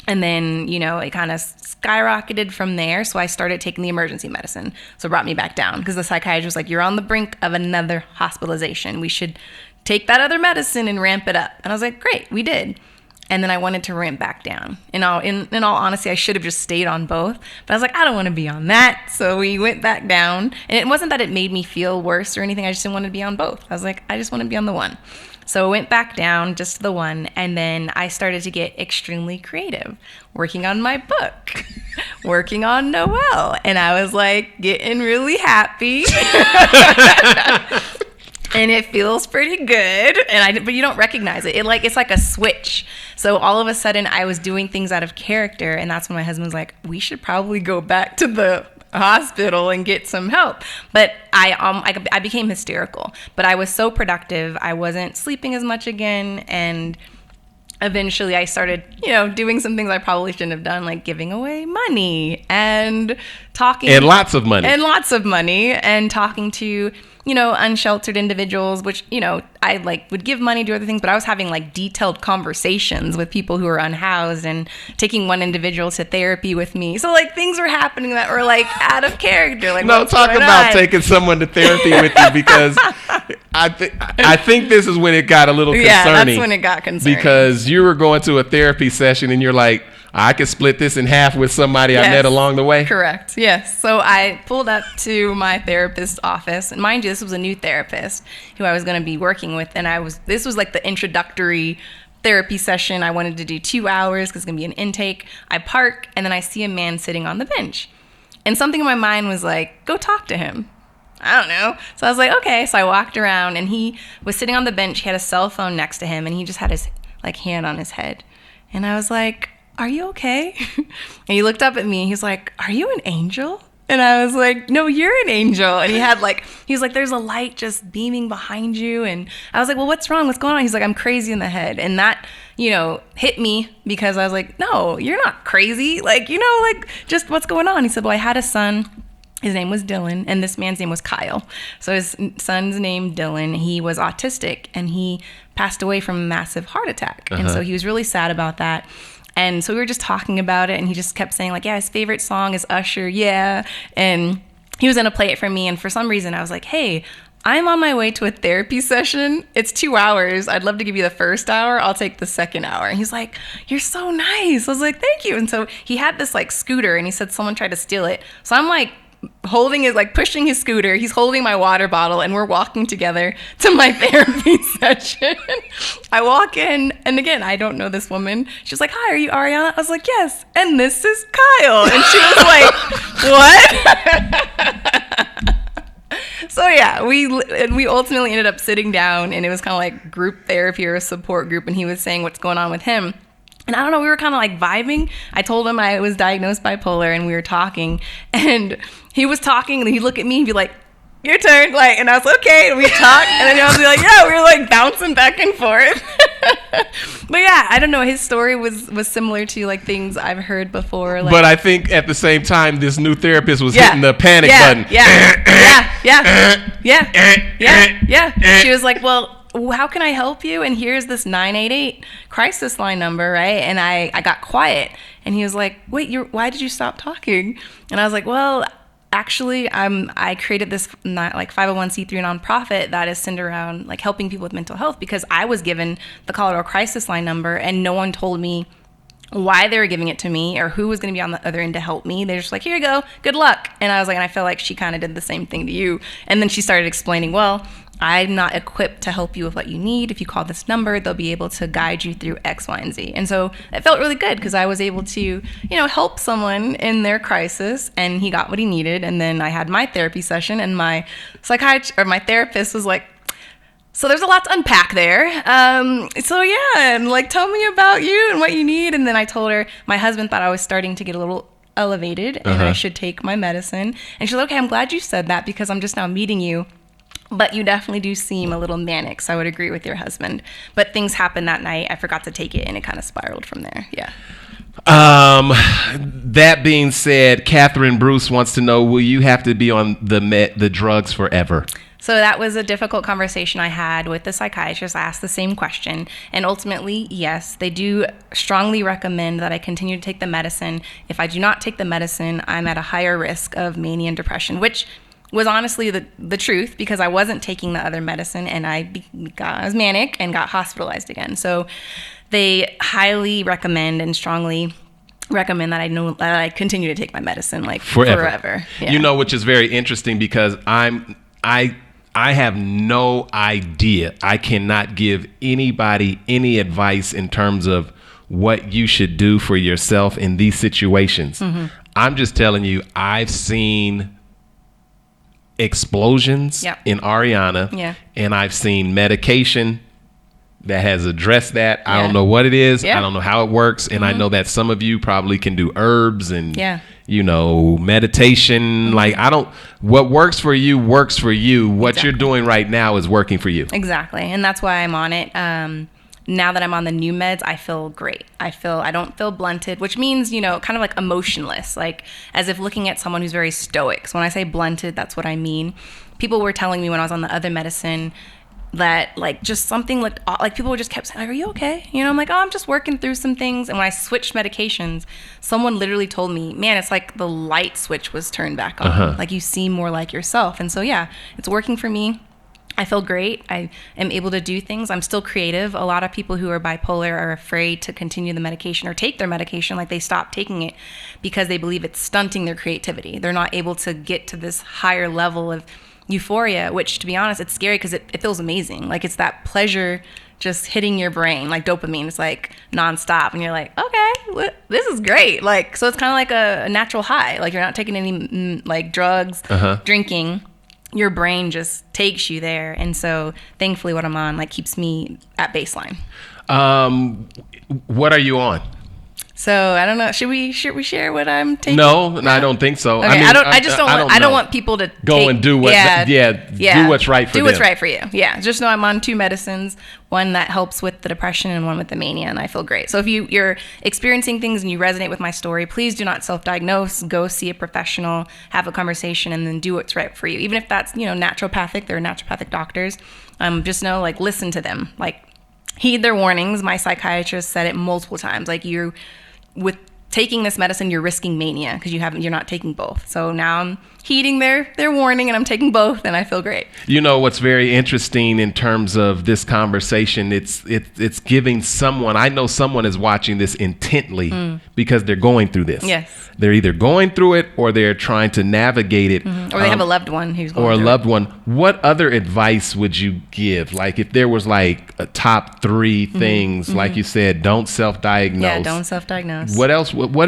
And then, it kind of skyrocketed from there. So I started taking the emergency medicine. So it brought me back down because the psychiatrist was like, you're on the brink of another hospitalization. We should take that other medicine and ramp it up. And I was like, great, we did. And then I wanted to ramp back down. In all honesty, I should have just stayed on both. But I was like, I don't want to be on that. So we went back down. And it wasn't that it made me feel worse or anything. I just didn't want to be on both. I was like, I just want to be on the one. So I went back down just to the one. And then I started to get extremely creative, working on my book, working on Noelle. And I was like getting really happy. And it feels pretty good, but you don't recognize it. It's like a switch. So all of a sudden, I was doing things out of character, and that's when my husband was like, "We should probably go back to the hospital and get some help." But I became hysterical. But I was so productive. I wasn't sleeping as much again, and eventually I started, doing some things I probably shouldn't have done, like giving away money and talking. And lots of money. And talking to, unsheltered individuals, which, I would give money to other things, but I was having detailed conversations with people who were unhoused and taking one individual to therapy with me. So things were happening that were out of character. No, talk about taking someone to therapy with you because I think this is when it got a little concerning. Yeah, that's when it got concerning. Because you were going to a therapy session and you're like, I could split this in half with somebody I met along the way. Correct. Yes. So I pulled up to my therapist's office, and mind you, this was a new therapist who I was going to be working with, and this was the introductory therapy session. I wanted to do 2 hours because it's going to be an intake. I park, and then I see a man sitting on the bench, and something in my mind was like, go talk to him. I don't know. So I was like, okay. So I walked around, and he was sitting on the bench. He had a cell phone next to him, and he just had his like hand on his head. And I was like, are you okay? And he looked up at me, and he's like, are you an angel? And I was like, no, you're an angel. And he was like, there's a light just beaming behind you. And I was like, well, what's wrong? What's going on? He's like, I'm crazy in the head. And that, hit me, because I was like, no, you're not crazy. Like, just what's going on? He said, well, I had a son. His name was Dylan, and this man's name was Kyle. So his son's name, Dylan, he was autistic, and he passed away from a massive heart attack. And so he was really sad about that. And so we were just talking about it, and he just kept saying, like, yeah, his favorite song is Usher, yeah. And he was going to play it for me, and for some reason I was like, hey, I'm on my way to a therapy session. It's 2 hours. I'd love to give you the first hour. I'll take the second hour. And he's like, you're so nice. I was like, thank you. And so he had this, like, scooter, and he said someone tried to steal it. So I'm, like, pushing his scooter. He's holding my water bottle, and we're walking together to my therapy session. I walk in, and again, I don't know this woman. She's like, hi, are you Ariana? I was like, yes. And this is Kyle. And she was like, what? So yeah, we ultimately ended up sitting down, and it was kind of like group therapy or a support group, and he was saying what's going on with him. And I don't know, we were kind of like vibing. I told him I was diagnosed bipolar, and we were talking, and he was talking, and he'd look at me and be like, your turn. Like, and I was like, okay. And we talked, and then I was like, yeah, we were like bouncing back and forth. But yeah, I don't know. His story was similar to like things I've heard before. Like, but I think at the same time, this new therapist was hitting the panic button. Yeah. She was like, well, how can I help you? And here's this 988 crisis line number, right? And I got quiet, and he was like, wait, why did you stop talking? And I was like, well, actually, I created this 501c3 nonprofit that is centered around like helping people with mental health, because I was given the Colorado crisis line number, and no one told me why they were giving it to me or who was going to be on the other end to help me. They're just like, here you go, good luck. And I was like, and I feel like she kind of did the same thing to you. And then she started explaining, well, I'm not equipped to help you with what you need. If you call this number, they'll be able to guide you through X, Y, and Z. And so it felt really good, because I was able to, help someone in their crisis, and he got what he needed. And then I had my therapy session, and my my therapist was like, so there's a lot to unpack there. So yeah, and like, tell me about you and what you need. And then I told her my husband thought I was starting to get a little elevated, and I should take my medicine. And she's like, okay, I'm glad you said that, because I'm just now meeting you. But you definitely do seem a little manic, so I would agree with your husband. But things happened that night. I forgot to take it, and it kind of spiraled from there. Yeah. That being said, Catherine Bruce wants to know, will you have to be on the drugs forever? So that was a difficult conversation I had with the psychiatrist. I asked the same question, and ultimately, yes, they do strongly recommend that I continue to take the medicine. If I do not take the medicine, I'm at a higher risk of mania and depression, which was honestly the truth, because I wasn't taking the other medicine, and I was manic and got hospitalized again. So they highly recommend and strongly recommend that I continue to take my medicine like forever. Yeah. Which is very interesting, because I have no idea. I cannot give anybody any advice in terms of what you should do for yourself in these situations. Mm-hmm. I'm just telling you, I've seen explosions in Ariana, and I've seen medication that has addressed that. I don't know what it is. I don't know how it works. And I know that some of you probably can do herbs and, meditation. Like, what works for you works for you. What you're doing right now is working for you. Exactly. And that's why I'm on it. Now that I'm on the new meds, I feel great. I don't feel blunted, which means, kind of like emotionless, like as if looking at someone who's very stoic. So when I say blunted, that's what I mean. People were telling me when I was on the other medicine that like just something like people just kept saying, are you okay? I'm like, oh, I'm just working through some things. And when I switched medications, someone literally told me, man, it's like the light switch was turned back on. Like you seem more like yourself. And so, yeah, it's working for me. I feel great. I am able to do things. I'm still creative. A lot of people who are bipolar are afraid to continue the medication or take their medication. Like they stop taking it because they believe it's stunting their creativity. They're not able to get to this higher level of euphoria, which to be honest, it's scary because it feels amazing. Like it's that pleasure just hitting your brain, like dopamine. It's like nonstop. And you're like, okay, this is great. Like, so it's kind of like a natural high. Like you're not taking any like drugs, drinking. your brain just takes you there. And so thankfully what I'm on like keeps me at baseline. What are you on? So I don't know. Should we share what I'm taking? No, I don't think so. Okay. I mean, I don't want people to go and do what. Do what's right for them. Do what's right for you. Yeah. Just know I'm on 2 medicines. One that helps with the depression and one with the mania, and I feel great. So if you're experiencing things and you resonate with my story, please do not self-diagnose. Go see a professional, have a conversation, and then do what's right for you. Even if that's naturopathic, there are naturopathic doctors. Just know like listen to them. Like heed their warnings. My psychiatrist said it multiple times. Like with taking this medicine, you're risking mania because you're not taking both. So now I'm heeding their warning and I'm taking both and I feel great. What's very interesting in terms of this conversation, it's giving someone, I know someone is watching this intently because they're going through this. Yes. They're either going through it or they're trying to navigate it. Or they have a loved one who's going through it. Or a loved one. What other advice would you give? Like if there was like a top 3 things, like you said, don't self-diagnose. Yeah, don't self-diagnose. What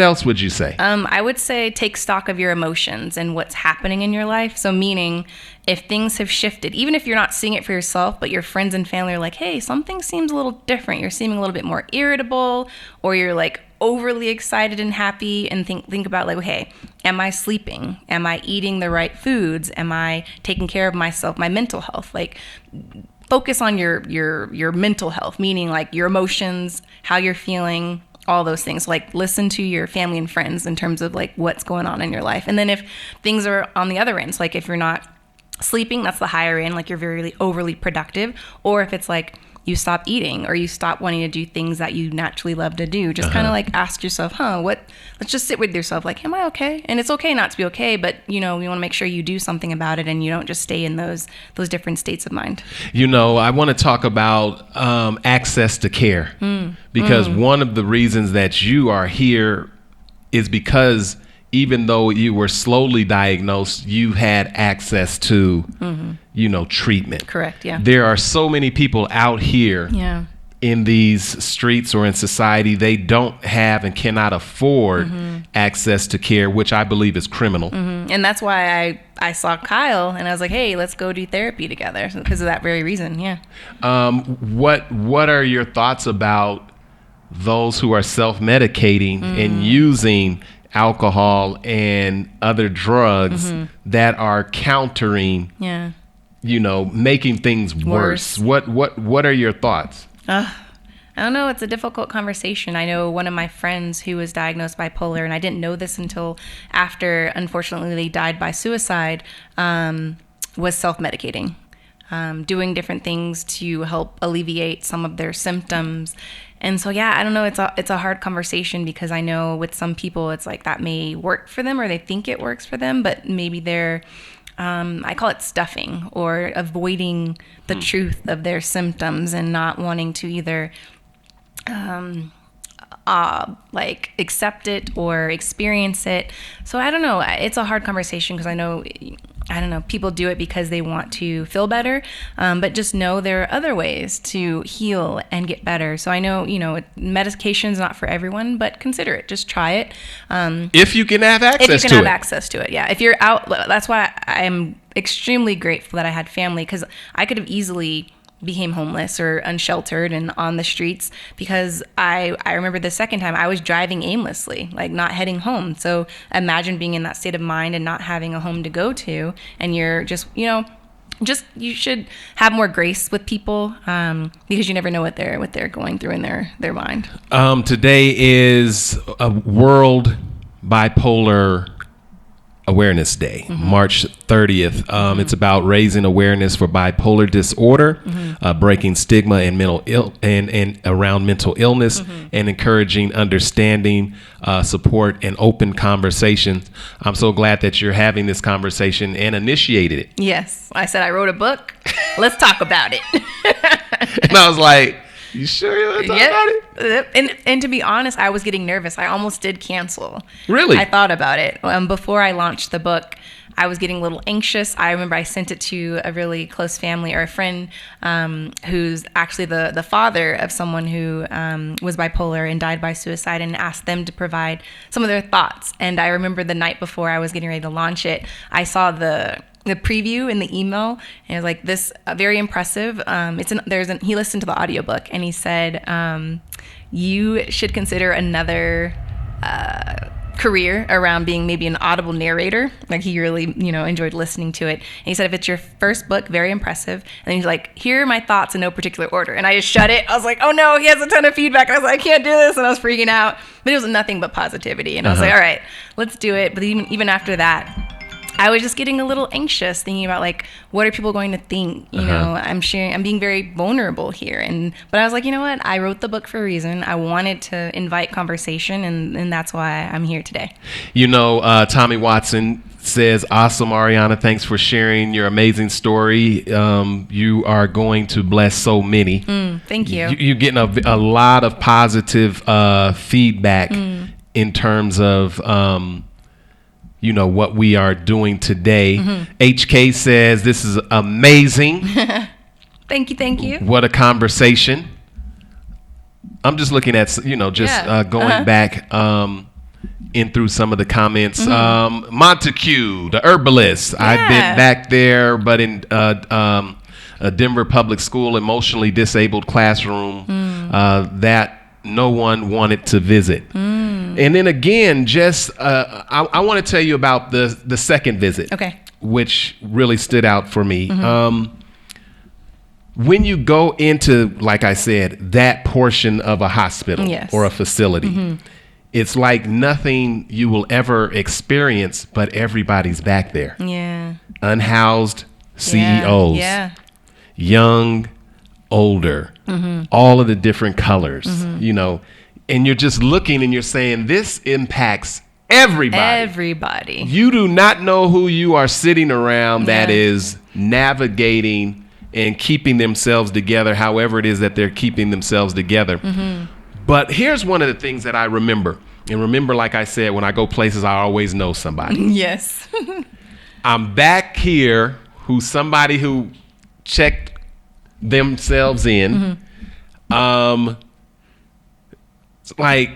else would you say? I would say take stock of your emotions and what's happening in your life. So meaning if things have shifted, even if you're not seeing it for yourself, but your friends and family are like, hey, something seems a little different. You're seeming a little bit more irritable, or you're like overly excited and happy, and think about like, hey, am I sleeping? Am I eating the right foods? Am I taking care of myself, my mental health? Like focus on your mental health, meaning like your emotions, how you're feeling, all those things. Like listen to your family and friends in terms of like what's going on in your life. And then if things are on the other end, so like if you're not sleeping, that's the higher end, like you're very overly productive. Or if it's like you stop eating or you stop wanting to do things that you naturally love to do, just kind of like ask yourself, let's just sit with yourself. Like, am I okay? And it's okay not to be okay, but you want to make sure you do something about it and you don't just stay in those different states of mind. I want to talk about access to care because one of the reasons that you are here is because even though you were slowly diagnosed, you had access to, treatment. Correct, yeah. There are so many people out here in these streets or in society, they don't have and cannot afford access to care, which I believe is criminal. And that's why I saw Kyle and I was like, hey, let's go do therapy together because of that very reason, yeah. What are your thoughts about those who are self-medicating and using alcohol and other drugs that are countering, making things worse? What are your thoughts? I don't know. It's a difficult conversation. I know one of my friends who was diagnosed bipolar, and I didn't know this until after, unfortunately, they died by suicide, was self-medicating, doing different things to help alleviate some of their symptoms. And so, I don't know. It's a hard conversation because I know with some people, it's like that may work for them or they think it works for them, but maybe they're, I call it stuffing or avoiding the truth of their symptoms and not wanting to either like accept it or experience it. So I don't know. It's a hard conversation because I don't know, people do it because they want to feel better, but just know there are other ways to heal and get better. So I know, medication is not for everyone, but consider it. Just try it. If you can have access to it. Yeah. If you're out, that's why I'm extremely grateful that I had family, because I could have easily became homeless or unsheltered and on the streets, because I remember the second time I was driving aimlessly, like not heading home. So imagine being in that state of mind and not having a home to go to, and you're just, you should have more grace with people, because you never know what they're going through in their mind. Today is a World Bipolar Awareness Day, March 30th. It's about raising awareness for bipolar disorder, breaking stigma and and around mental illness, and encouraging understanding, support, and open conversations. I'm so glad that you're having this conversation and initiated it. Yes, I said I wrote a book. Let's talk about it. And I was like, you sure you want to talk about it? And to be honest, I was getting nervous. I almost did cancel. Really? I thought about it. Before I launched the book, I was getting a little anxious. I remember I sent it to a really close family or a friend who's actually the father of someone who was bipolar and died by suicide, and asked them to provide some of their thoughts. And I remember the night before I was getting ready to launch it, I saw the the preview in the email, and it was like this very impressive. He listened to the audiobook, and he said, you should consider another career around being maybe an audible narrator. Like he really, enjoyed listening to it. And he said, if it's your first book, very impressive. And then he's like, here are my thoughts in no particular order. And I just shut it. I was like, oh no, he has a ton of feedback. I was like, I can't do this. And I was freaking out, but it was nothing but positivity. And I was like, all right, let's do it. But even after that, I was just getting a little anxious, thinking about like, what are people going to think? I'm being very vulnerable here. But I was like, you know what? I wrote the book for a reason. I wanted to invite conversation, and that's why I'm here today. Tommy Watson says, awesome, Ariana. Thanks for sharing your amazing story. You are going to bless so many. Thank you. You're getting a lot of positive feedback in terms of what we are doing today. HK says, this is amazing. Thank you. What a conversation. I'm just looking at, going back in through some of the comments. Montague, the herbalist. I've been back there, but in a Denver public school, emotionally disabled classroom that no one wanted to visit. And then again, I want to tell you about the second visit, which really stood out for me. When you go into, like I said, that portion of a hospital or a facility, it's like nothing you will ever experience, but everybody's back there. Yeah. Unhoused CEOs, young, older, all of the different colors, and you're just looking and you're saying, this impacts everybody. You do not know who you are sitting around that is navigating and keeping themselves together, however it is that they're keeping themselves together. But here's one of the things that I remember. And remember, like I said, when I go places, I always know somebody. Yes. I'm back here, somebody who checked themselves in. It's like,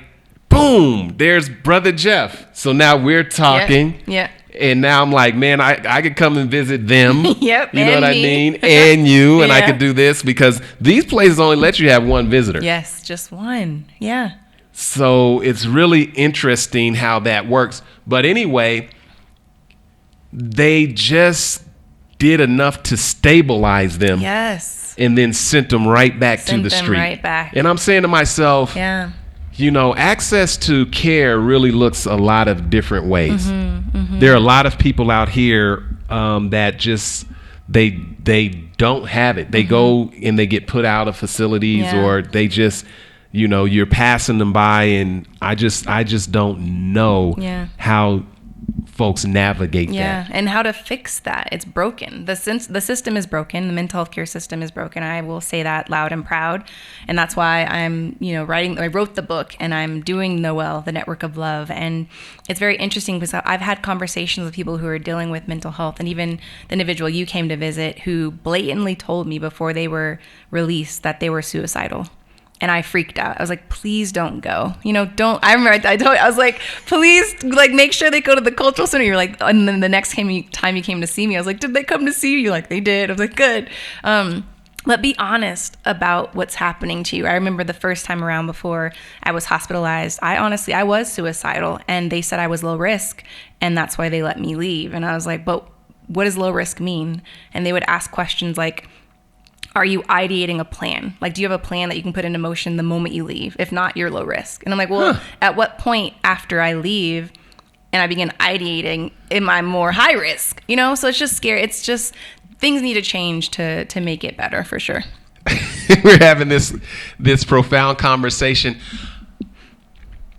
boom, there's Brother Jeff. So now we're talking. Yeah. And now I'm like, man, I could come and visit them. Yep. You know what I mean? And you, and I could do this, because these places only let you have one visitor. Yes, just one. Yeah. So it's really interesting how that works. But anyway, they just did enough to stabilize them. Yes. And then sent them right back to the street. Right back. And I'm saying to myself, access to care really looks a lot of different ways. There are a lot of people out here that just they don't have it. They go and they get put out of facilities, or they just you're passing them by, and I just don't know how folks navigate that. And how to fix that. It's broken. The system is broken. The mental health care system is broken. I will say that loud and proud. And that's why I'm, I wrote the book, and I'm doing Noel, the Network of Love. And it's very interesting because I've had conversations with people who are dealing with mental health, and even the individual you came to visit who blatantly told me before they were released that they were suicidal. And I freaked out. I was like, please don't go. I remember I was like, please, make sure they go to the cultural center. You're like, and then the next time you came to see me, I was like, did they come to see you? You're like, they did. I was like, good. But be honest about what's happening to you. I remember the first time around before I was hospitalized, I was suicidal, and they said I was low risk, and that's why they let me leave. And I was like, but what does low risk mean? And they would ask questions like, are you ideating a plan? Like, do you have a plan that you can put into motion the moment you leave? If not, you're low risk. And I'm like, well, at what point after I leave and I begin ideating, am I more high risk? So it's just scary. It's just things need to change to make it better, for sure. We're having this profound conversation.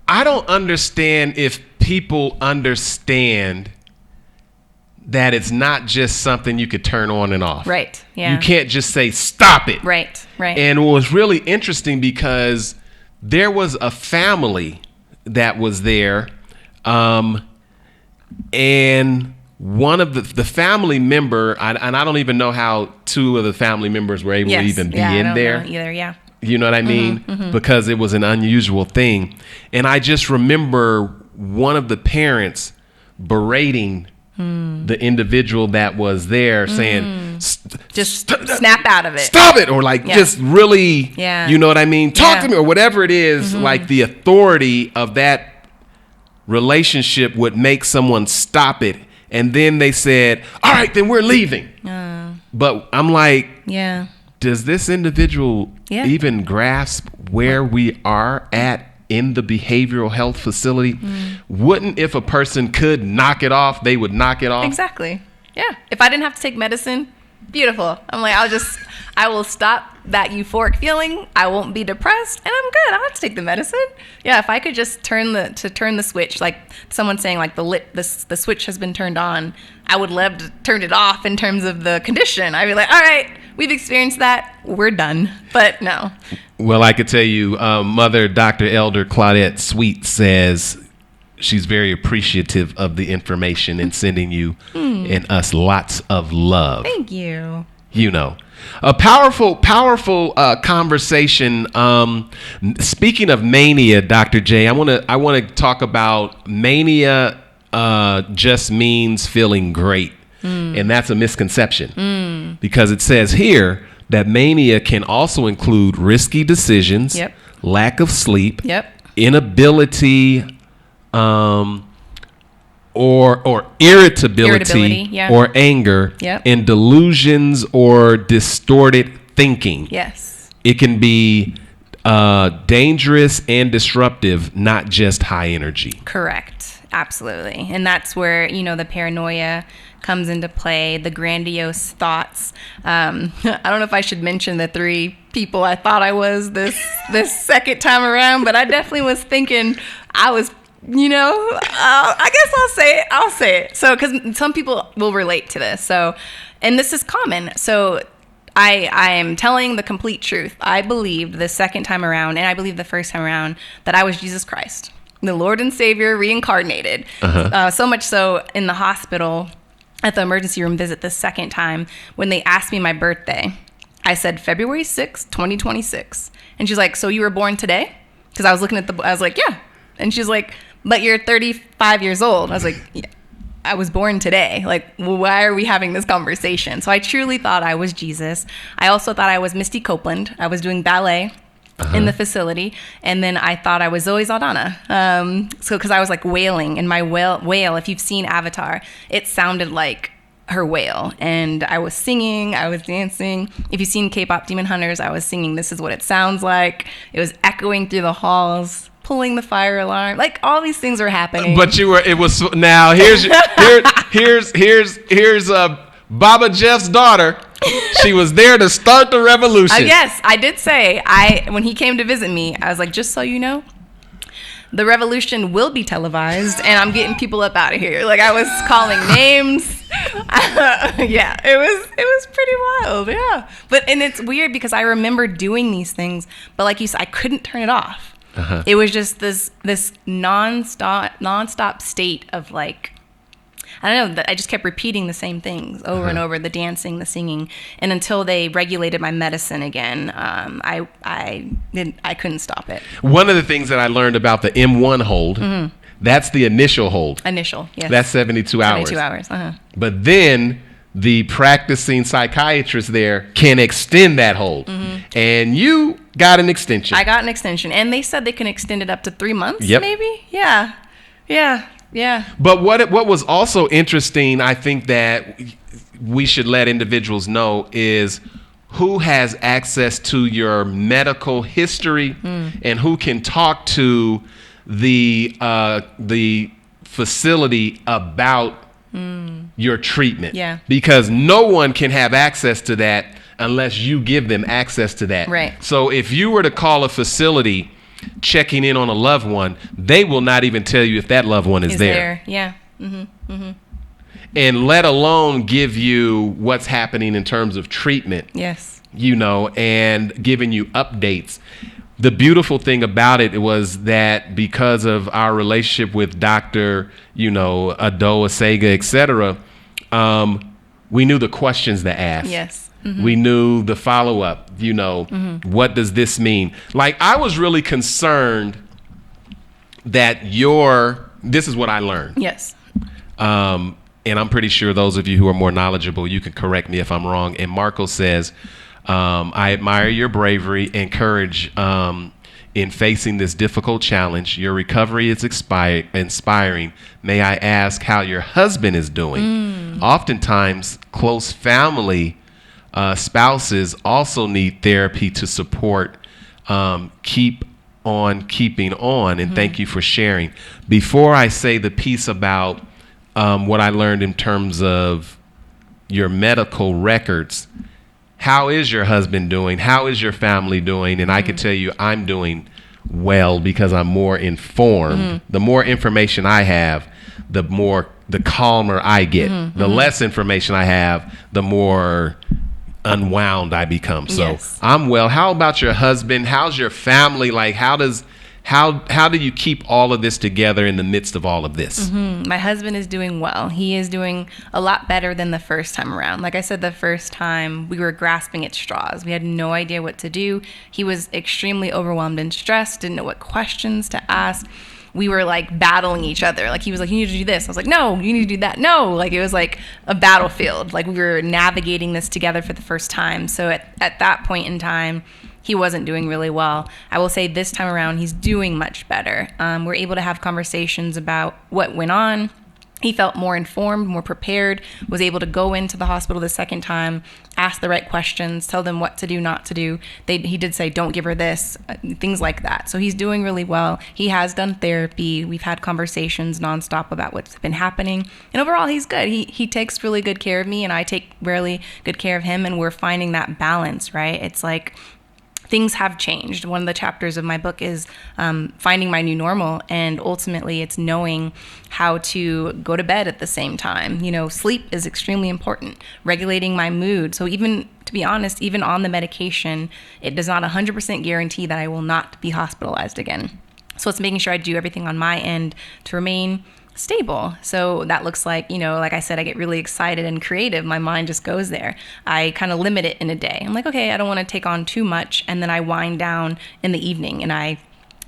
I don't understand if people understand that it's not just something you could turn on and off. Right. Yeah. You can't just say, stop it. Right. And it was really interesting because there was a family that was there. And one of the family member, and I don't even know how two of the family members were able to even be in there. I don't know either, yeah. You know what I mean? Because it was an unusual thing. And I just remember one of the parents berating the individual that was there saying, just snap out of it. Stop it. Or like, just really, you know what I mean? Talk to me or whatever it is. Like the authority of that relationship would make someone stop it. And then they said, all right, then we're leaving. But I'm like, does this individual even grasp where we are at in the behavioral health facility? Wouldn't, if a person could knock it off, they would knock it off? Exactly. Yeah. If I didn't have to take medicine, beautiful. I'm like, I will stop that euphoric feeling. I won't be depressed, and I'm good. I don't have to take the medicine. Yeah. If I could just turn the switch, like someone saying like the switch has been turned on, I would love to turn it off in terms of the condition. I'd be like, all right, we've experienced that. We're done. But no. Well, I could tell you, Mother Dr. Elder Claudette Sweet says she's very appreciative of the information and sending you and us lots of love. Thank you. You know, a powerful conversation. Speaking of mania, Dr. J, I want to talk about mania. Just means feeling great, and that's a misconception because it says here that mania can also include risky decisions, lack of sleep, inability, or irritability or anger, and delusions or distorted thinking. Yes. It can be dangerous and disruptive, not just high energy. Correct. Absolutely. And that's where, the paranoia comes into play, the grandiose thoughts. I don't know if I should mention the 3 people I thought I was this second time around, but I definitely was thinking I was, I guess I'll say it. So, because some people will relate to this. So, and this is common. So I am telling the complete truth. I believed the second time around, and I believed the first time around, that I was Jesus Christ, the Lord and Savior reincarnated. So much so in the hospital at the emergency room visit the second time, when they asked me my birthday, I said February 6th, 2026. And she's like, so you were born today? Because I was looking at I was like, yeah. And she's like, but you're 35 years old. I was like, yeah, I was born today. Like, why are we having this conversation? So I truly thought I was Jesus. I also thought I was Misty Copeland. I was doing ballet in the facility, and then I thought I was Zoe Saldana. So because I was like wailing, and my wail, if you've seen Avatar, it sounded like her wail, and I was singing, I was dancing. If you've seen K-pop Demon Hunters, I was singing This Is What It Sounds Like. It was echoing through the halls, pulling the fire alarm. Like, all these things were happening. But now here's Baba Jeff's daughter. She was there to start the revolution. Yes, I did say, when he came to visit me, I was like, just so you know, the revolution will be televised, and I'm getting people up out of here. Like, I was calling names. Yeah, it was pretty wild. Yeah, and it's weird because I remember doing these things, but like you said, I couldn't turn it off. It was just this nonstop state of like, I don't know, I just kept repeating the same things over and over, the dancing, the singing. And until they regulated my medicine again, I couldn't stop it. One of the things that I learned about the M1 hold, that's the initial hold. Initial, yes. That's 72 hours. 72 hours, But then the practicing psychiatrist there can extend that hold. And you got an extension. I got an extension. And they said they can extend it up to 3 months, maybe? Yeah. But what was also interesting, I think that we should let individuals know, is who has access to your medical history and who can talk to the facility about your treatment. Yeah. Because no one can have access to that unless you give them access to that. Right. So if you were to call a facility checking in on a loved one, they will not even tell you if that loved one is there. Yeah. And let alone give you what's happening in terms of treatment. Yes. And giving you updates. The beautiful thing about it was that because of our relationship with Dr. Ado, Sega, etc., we knew the questions to ask. Yes. We knew the follow-up, what does this mean? Like, I was really concerned that this is what I learned. Yes. And and I'm pretty sure those of you who are more knowledgeable, you can correct me if I'm wrong. And Marco says, I admire your bravery and courage in facing this difficult challenge. Your recovery is inspiring. May I ask how your husband is doing? Oftentimes, close family spouses also need therapy to support. Keep on keeping on, and thank you for sharing. Before I say the piece about what I learned in terms of your medical records, how is your husband doing? How is your family doing? And I can tell you I'm doing well because I'm more informed. The more information I have, the calmer I get. The less information I have, the more unwound I become. So Yes. I'm well. How about your husband? How's your family? Like, how do you keep all of this together in the midst of all of this? My husband is doing well. He is doing a lot better than the first time around. Like I said, the first time we were grasping at straws. We had no idea what to do. He was extremely overwhelmed and stressed, didn't know what questions to ask. We were like battling each other. Like he was like, you need to do this. I was like, no, you need to do that. No, like it was like a battlefield. Like we were navigating this together for the first time. So at that point in time, he wasn't doing really well. I will say this time around, he's doing much better. We're able to have conversations about what went on. He felt more informed, more prepared, was able to go into the hospital the second time, ask the right questions, tell them what to do, not to do. He did say, don't give her this, things like that. So he's doing really well. He has done therapy. We've had conversations nonstop about what's been happening. And overall, he's good. He takes really good care of me, and I take really good care of him. And we're finding that balance, right? It's like, things have changed. One of the chapters of my book is finding my new normal, and ultimately it's knowing how to go to bed at the same time. You know, sleep is extremely important, regulating my mood. So even, to be honest, even on the medication, it does not 100% guarantee that I will not be hospitalized again. So it's making sure I do everything on my end to remain stable. So that looks like, you know, like I said, I get really excited and creative. My mind just goes there. I kind of limit it in a day. I'm like, okay, I don't want to take on too much. And then I wind down in the evening and I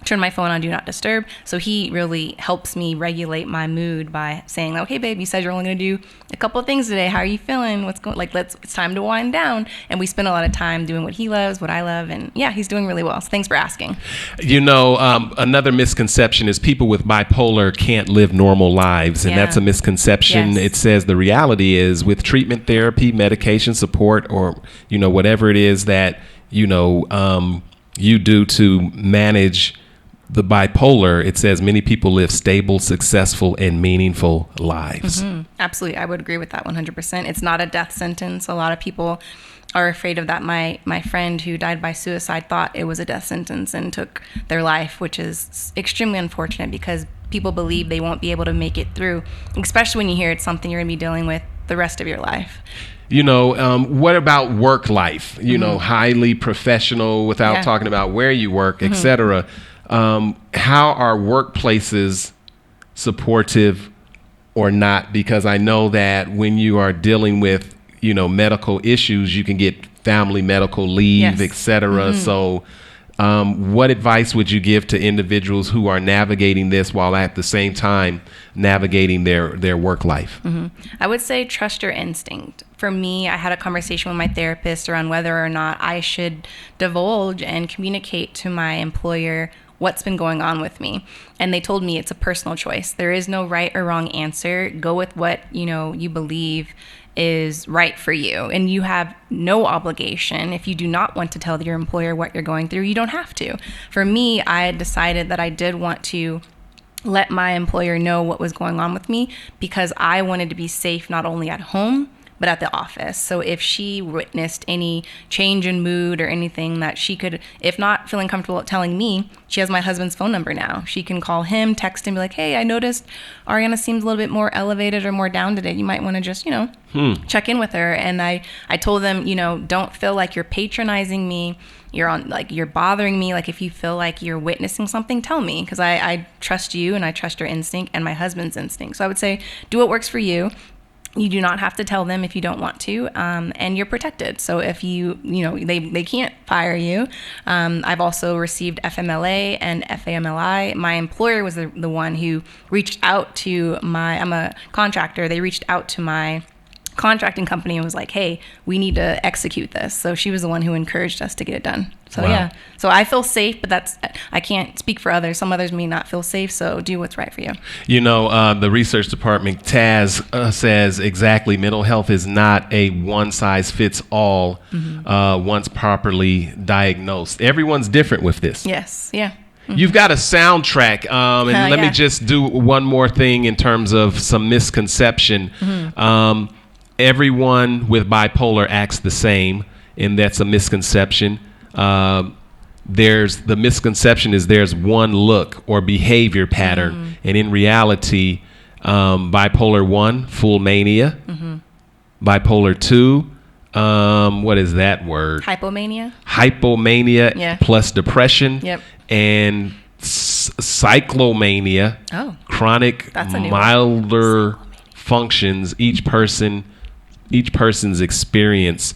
turn my phone on Do Not Disturb. So he really helps me regulate my mood by saying, okay, babe, you said you're only going to do a couple of things today. How are you feeling? What's going, like, it's time to wind down. And we spend a lot of time doing what he loves, what I love. And yeah, he's doing really well. So thanks for asking. You know, another misconception is people with bipolar can't live normal lives. And that's a misconception. Yes. It says the reality is with treatment, therapy, medication support, or, you know, whatever it is that, you know, you do to manage the bipolar, it says many people live stable, successful, and meaningful lives. Absolutely. I would agree with that 100%. It's not a death sentence. A lot of people are afraid of that. My friend who died by suicide thought it was a death sentence and took their life, which is extremely unfortunate because people believe they won't be able to make it through, especially when you hear it's something you're going to be dealing with the rest of your life. You know, what about work life? You know, highly professional without talking about where you work, et cetera. How are workplaces supportive or not? Because I know that when you are dealing with, you know, medical issues, you can get family medical leave, et cetera. So what advice would you give to individuals who are navigating this while at the same time navigating their work life? I would say trust your instinct. For me, I had a conversation with my therapist around whether or not I should divulge and communicate to my employer what's been going on with me. And they told me it's a personal choice. There is no right or wrong answer. Go with what, you know, you believe is right for you. And you have no obligation. If you do not want to tell your employer what you're going through, you don't have to. For me, I had decided that I did want to let my employer know what was going on with me because I wanted to be safe not only at home, but at the office. So if she witnessed any change in mood or anything that she could, if not feeling comfortable telling me, she has my husband's phone number now. She can call him, text him, be like, hey, I noticed Ariana seems a little bit more elevated or more down today. You might want to just, you know, check in with her. And I told them, you know, don't feel like you're patronizing me. You're bothering me. Like if you feel like you're witnessing something, tell me, because I trust you and I trust your instinct and my husband's instinct. So I would say do what works for you. You do not have to tell them if you don't want to, and you're protected. So if they can't fire you. I've also received FMLA and FAMLI. My employer was the one who reached out to I'm a contractor. They reached out to my contracting company and was like, hey, we need to execute this. So she was the one who encouraged us to get it done. So yeah, so I feel safe, but I can't speak for others. Some others may not feel safe, so do what's right for you. The research department, Taz, says exactly, mental health is not a one size fits all once properly diagnosed. Everyone's different with this. Yes, yeah. You've got a soundtrack, and let me just do one more thing in terms of some misconception. Everyone with bipolar acts the same, and that's a misconception. The misconception is there's one look or behavior pattern, and in reality, bipolar 1, full mania, bipolar 2, what is that word? Hypomania plus depression, and cyclomania, chronic milder functions. Each person's experience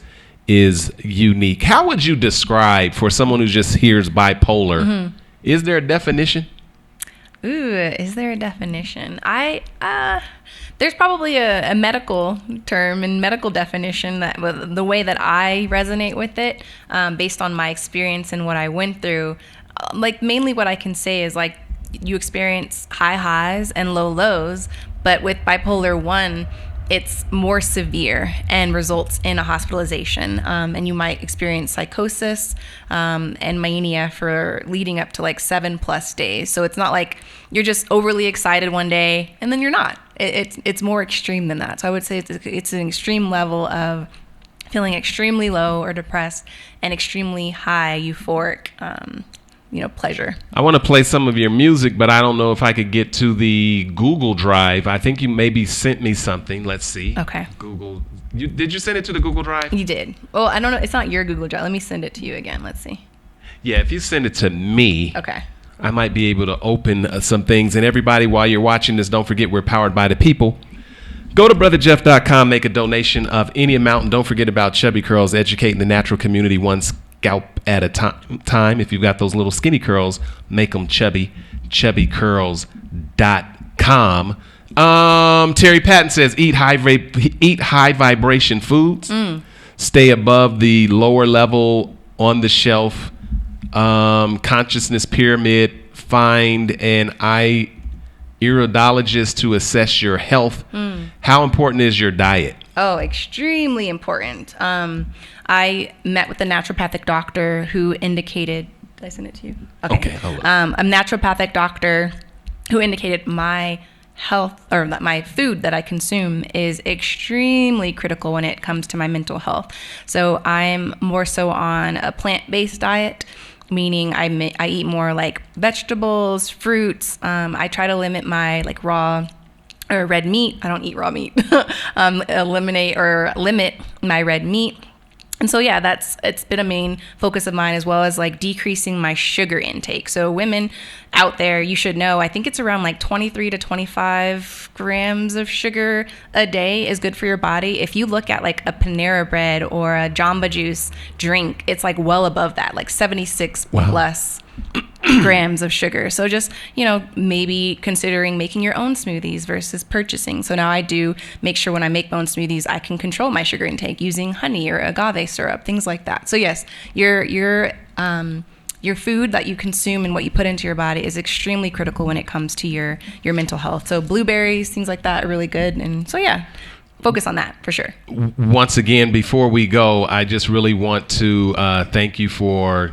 is unique. How would you describe, for someone who just hears bipolar, is there a definition? Is there a definition? There's probably a medical term and medical definition that the way that I resonate with it, based on my experience and what I went through. Like mainly what I can say is like you experience high highs and low lows, but with bipolar 1, it's more severe and results in a hospitalization. And you might experience psychosis and mania for leading up to like 7+ days. So it's not like you're just overly excited one day and then you're not. It's more extreme than that. So I would say it's an extreme level of feeling extremely low or depressed and extremely high euphoric pleasure. I want to play some of your music, but I don't know if I could get to the Google Drive. I think you maybe sent me something. Let's see. Okay. Google. Did you send it to the Google Drive? You did. Well, I don't know. It's not your Google Drive. Let me send it to you again. Let's see. Yeah, if you send it to me, okay, I might be able to open some things. And everybody, while you're watching this, don't forget we're powered by the people. Go to brotherjeff.com, make a donation of any amount, and don't forget about Chubby Curls, educating the natural community one scalp at a time. If you've got those little skinny curls, make them chubby. chubbycurls.com. Terry Patton says eat high vibration foods. Stay above the lower level on the shelf. Consciousness pyramid. Find an iridologist to assess your health. How important is your diet? Oh, extremely important. I met with a naturopathic doctor who indicated. Did I send it to you? Okay. A naturopathic doctor who indicated my health, or that my food that I consume is extremely critical when it comes to my mental health. So I'm more so on a plant-based diet, meaning I eat more like vegetables, fruits. I try to limit my like raw or red meat. I don't eat raw meat. Limit my red meat. And so, yeah, it's been a main focus of mine, as well as like decreasing my sugar intake. So women out there, you should know, I think it's around like 23 to 25 grams of sugar a day is good for your body. If you look at like a Panera Bread or a Jamba Juice drink, it's like well above that, like 76 plus grams of sugar. So just, maybe considering making your own smoothies versus purchasing. So now I do make sure when I make my own smoothies, I can control my sugar intake using honey or agave syrup, things like that. So yes, your food that you consume and what you put into your body is extremely critical when it comes to your mental health. So blueberries, things like that are really good. And so, yeah, focus on that for sure. Once again, before we go, I just really want to thank you for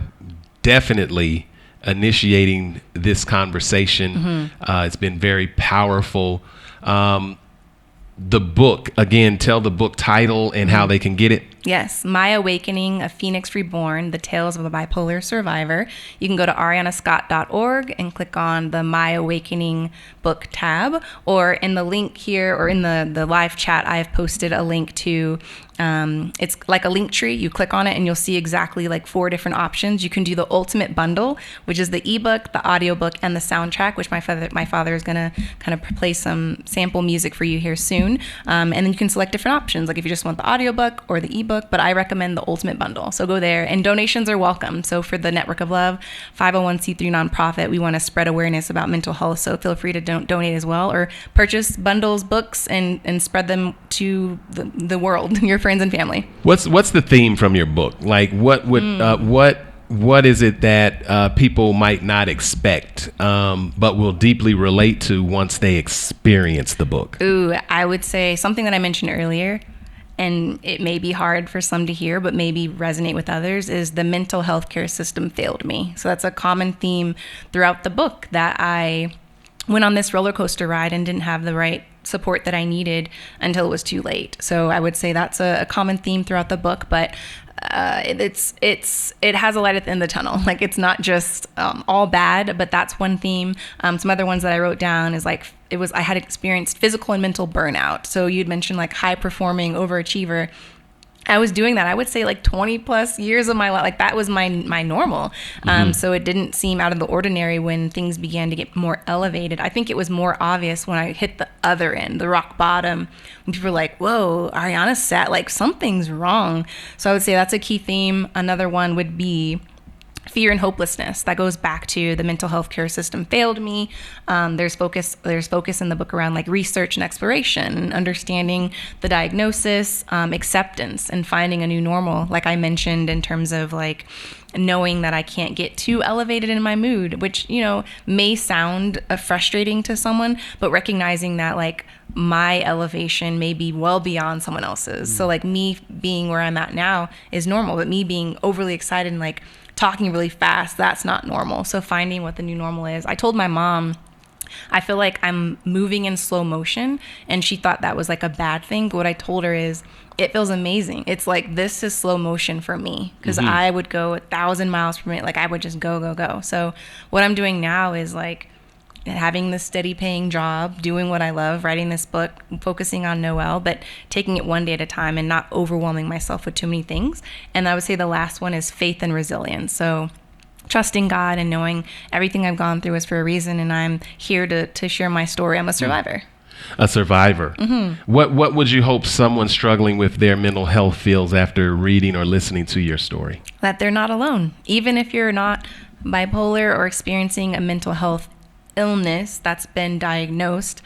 definitely initiating this conversation. It's been very powerful. The book, again, tell the book title and how they can get it. Yes, My Awakening, A Phoenix Reborn, The Tales of a Bipolar Survivor. You can go to arianascott.org and click on the My Awakening book tab, or in the link here, or in the live chat, I have posted a link to, it's like a link tree. You click on it and you'll see exactly like 4 different options. You can do the ultimate bundle, which is the ebook, the audiobook, and the soundtrack, which my father is going to kind of play some sample music for you here soon. And then you can select different options, like if you just want the audiobook or the ebook, but I recommend the ultimate bundle. So go there, and donations are welcome. So for the Network of Love, 501c3 nonprofit, we want to spread awareness about mental health. So feel free to donate as well, or purchase bundles, books, and spread them to the world, your friends and family. What's the theme from your book? Like what is it that people might not expect, but will deeply relate to once they experience the book? Ooh, I would say something that I mentioned earlier, and it may be hard for some to hear, but maybe resonate with others, is the mental health care system failed me. So that's a common theme throughout the book, that I went on this roller coaster ride and didn't have the right support that I needed until it was too late. So I would say that's a common theme throughout the book, but it has a light at the end of the tunnel. Like, it's not just all bad, but that's one theme. Some other ones that I wrote down is like, I had experienced physical and mental burnout. So you'd mentioned like high performing overachiever. I was doing that, I would say, like 20 plus years of my life. Like, that was my normal. So it didn't seem out of the ordinary when things began to get more elevated. I think it was more obvious when I hit the other end, the rock bottom, when people were like, whoa, Ariana's sad, like something's wrong. So I would say that's a key theme. Another one would be fear and hopelessness. That goes back to the mental health care system failed me. There's focus in the book around like research and exploration, and understanding the diagnosis, acceptance, and finding a new normal. Like I mentioned, in terms of like knowing that I can't get too elevated in my mood, which, may sound frustrating to someone, but recognizing that like my elevation may be well beyond someone else's. So like me being where I'm at now is normal, but me being overly excited and like talking really fast, that's not normal. So finding what the new normal is. I told my mom, I feel like I'm moving in slow motion, and she thought that was like a bad thing. But what I told her is, it feels amazing. It's like, this is slow motion for me, because I would go 1,000 miles per minute. Like, I would just go. So what I'm doing now is like having this steady paying job, doing what I love, writing this book, focusing on Noelle, but taking it one day at a time and not overwhelming myself with too many things. And I would say the last one is faith and resilience. So trusting God and knowing everything I've gone through is for a reason, and I'm here to share my story. I'm a survivor. A survivor. What would you hope someone struggling with their mental health feels after reading or listening to your story? That they're not alone. Even if you're not bipolar or experiencing a mental health illness that's been diagnosed,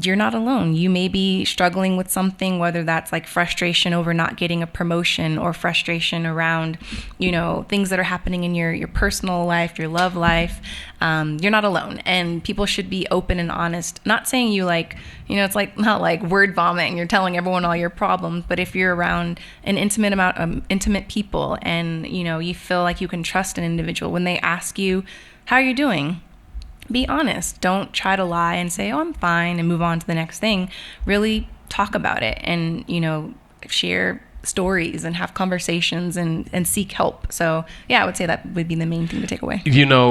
you're not alone. You may be struggling with something, whether that's like frustration over not getting a promotion, or frustration around, things that are happening in your personal life, your love life. You're not alone, and people should be open and honest. Not saying you like, it's like not like word vomit and you're telling everyone all your problems, but if you're around an intimate amount of intimate people, and you feel like you can trust an individual, when they ask you, how are you doing? Be honest. Don't try to lie and say, oh, I'm fine, and move on to the next thing. Really talk about it, and, share stories and have conversations and seek help. So yeah, I would say that would be the main thing to take away.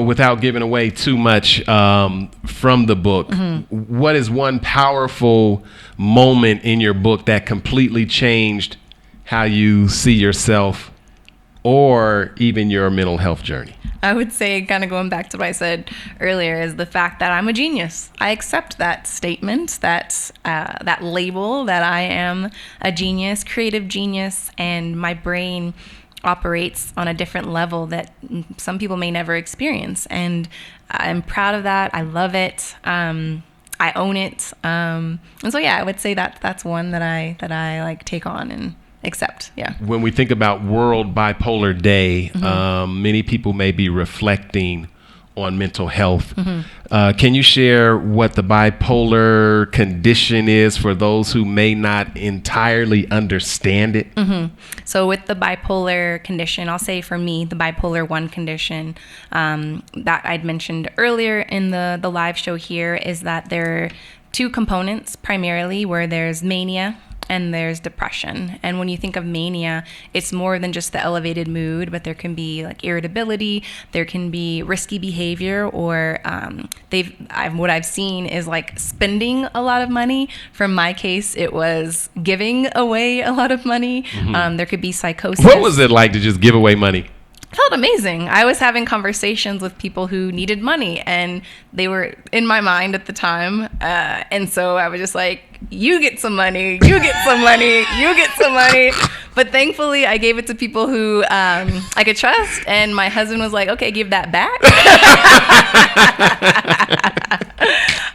Without giving away too much from the book, what is one powerful moment in your book that completely changed how you see yourself or even your mental health journey? I would say, kind of going back to what I said earlier, is the fact that I'm a genius. I accept that statement, that label, that I am a genius, creative genius, and my brain operates on a different level that some people may never experience. And I'm proud of that. I love it. I own it. And so, yeah, I would say that's one that I like take on and accept. Yeah. When we think about World Bipolar Day, many people may be reflecting on mental health. Can you share what the bipolar condition is for those who may not entirely understand it? So with the bipolar condition, I'll say for me, the bipolar 1 condition that I'd mentioned earlier in the live show here, is that there are 2 components primarily, where there's mania and there's depression. And when you think of mania, it's more than just the elevated mood, but there can be like irritability, there can be risky behavior, or what I've seen is like spending a lot of money. From my case, it was giving away a lot of money. There could be psychosis. What was it like to just give away money? Felt amazing. I was having conversations with people who needed money, and they were in my mind at the time. And so I was just like, you get some money, you get some money, you get some money. But thankfully, I gave it to people who I could trust. And my husband was like, okay, give that back.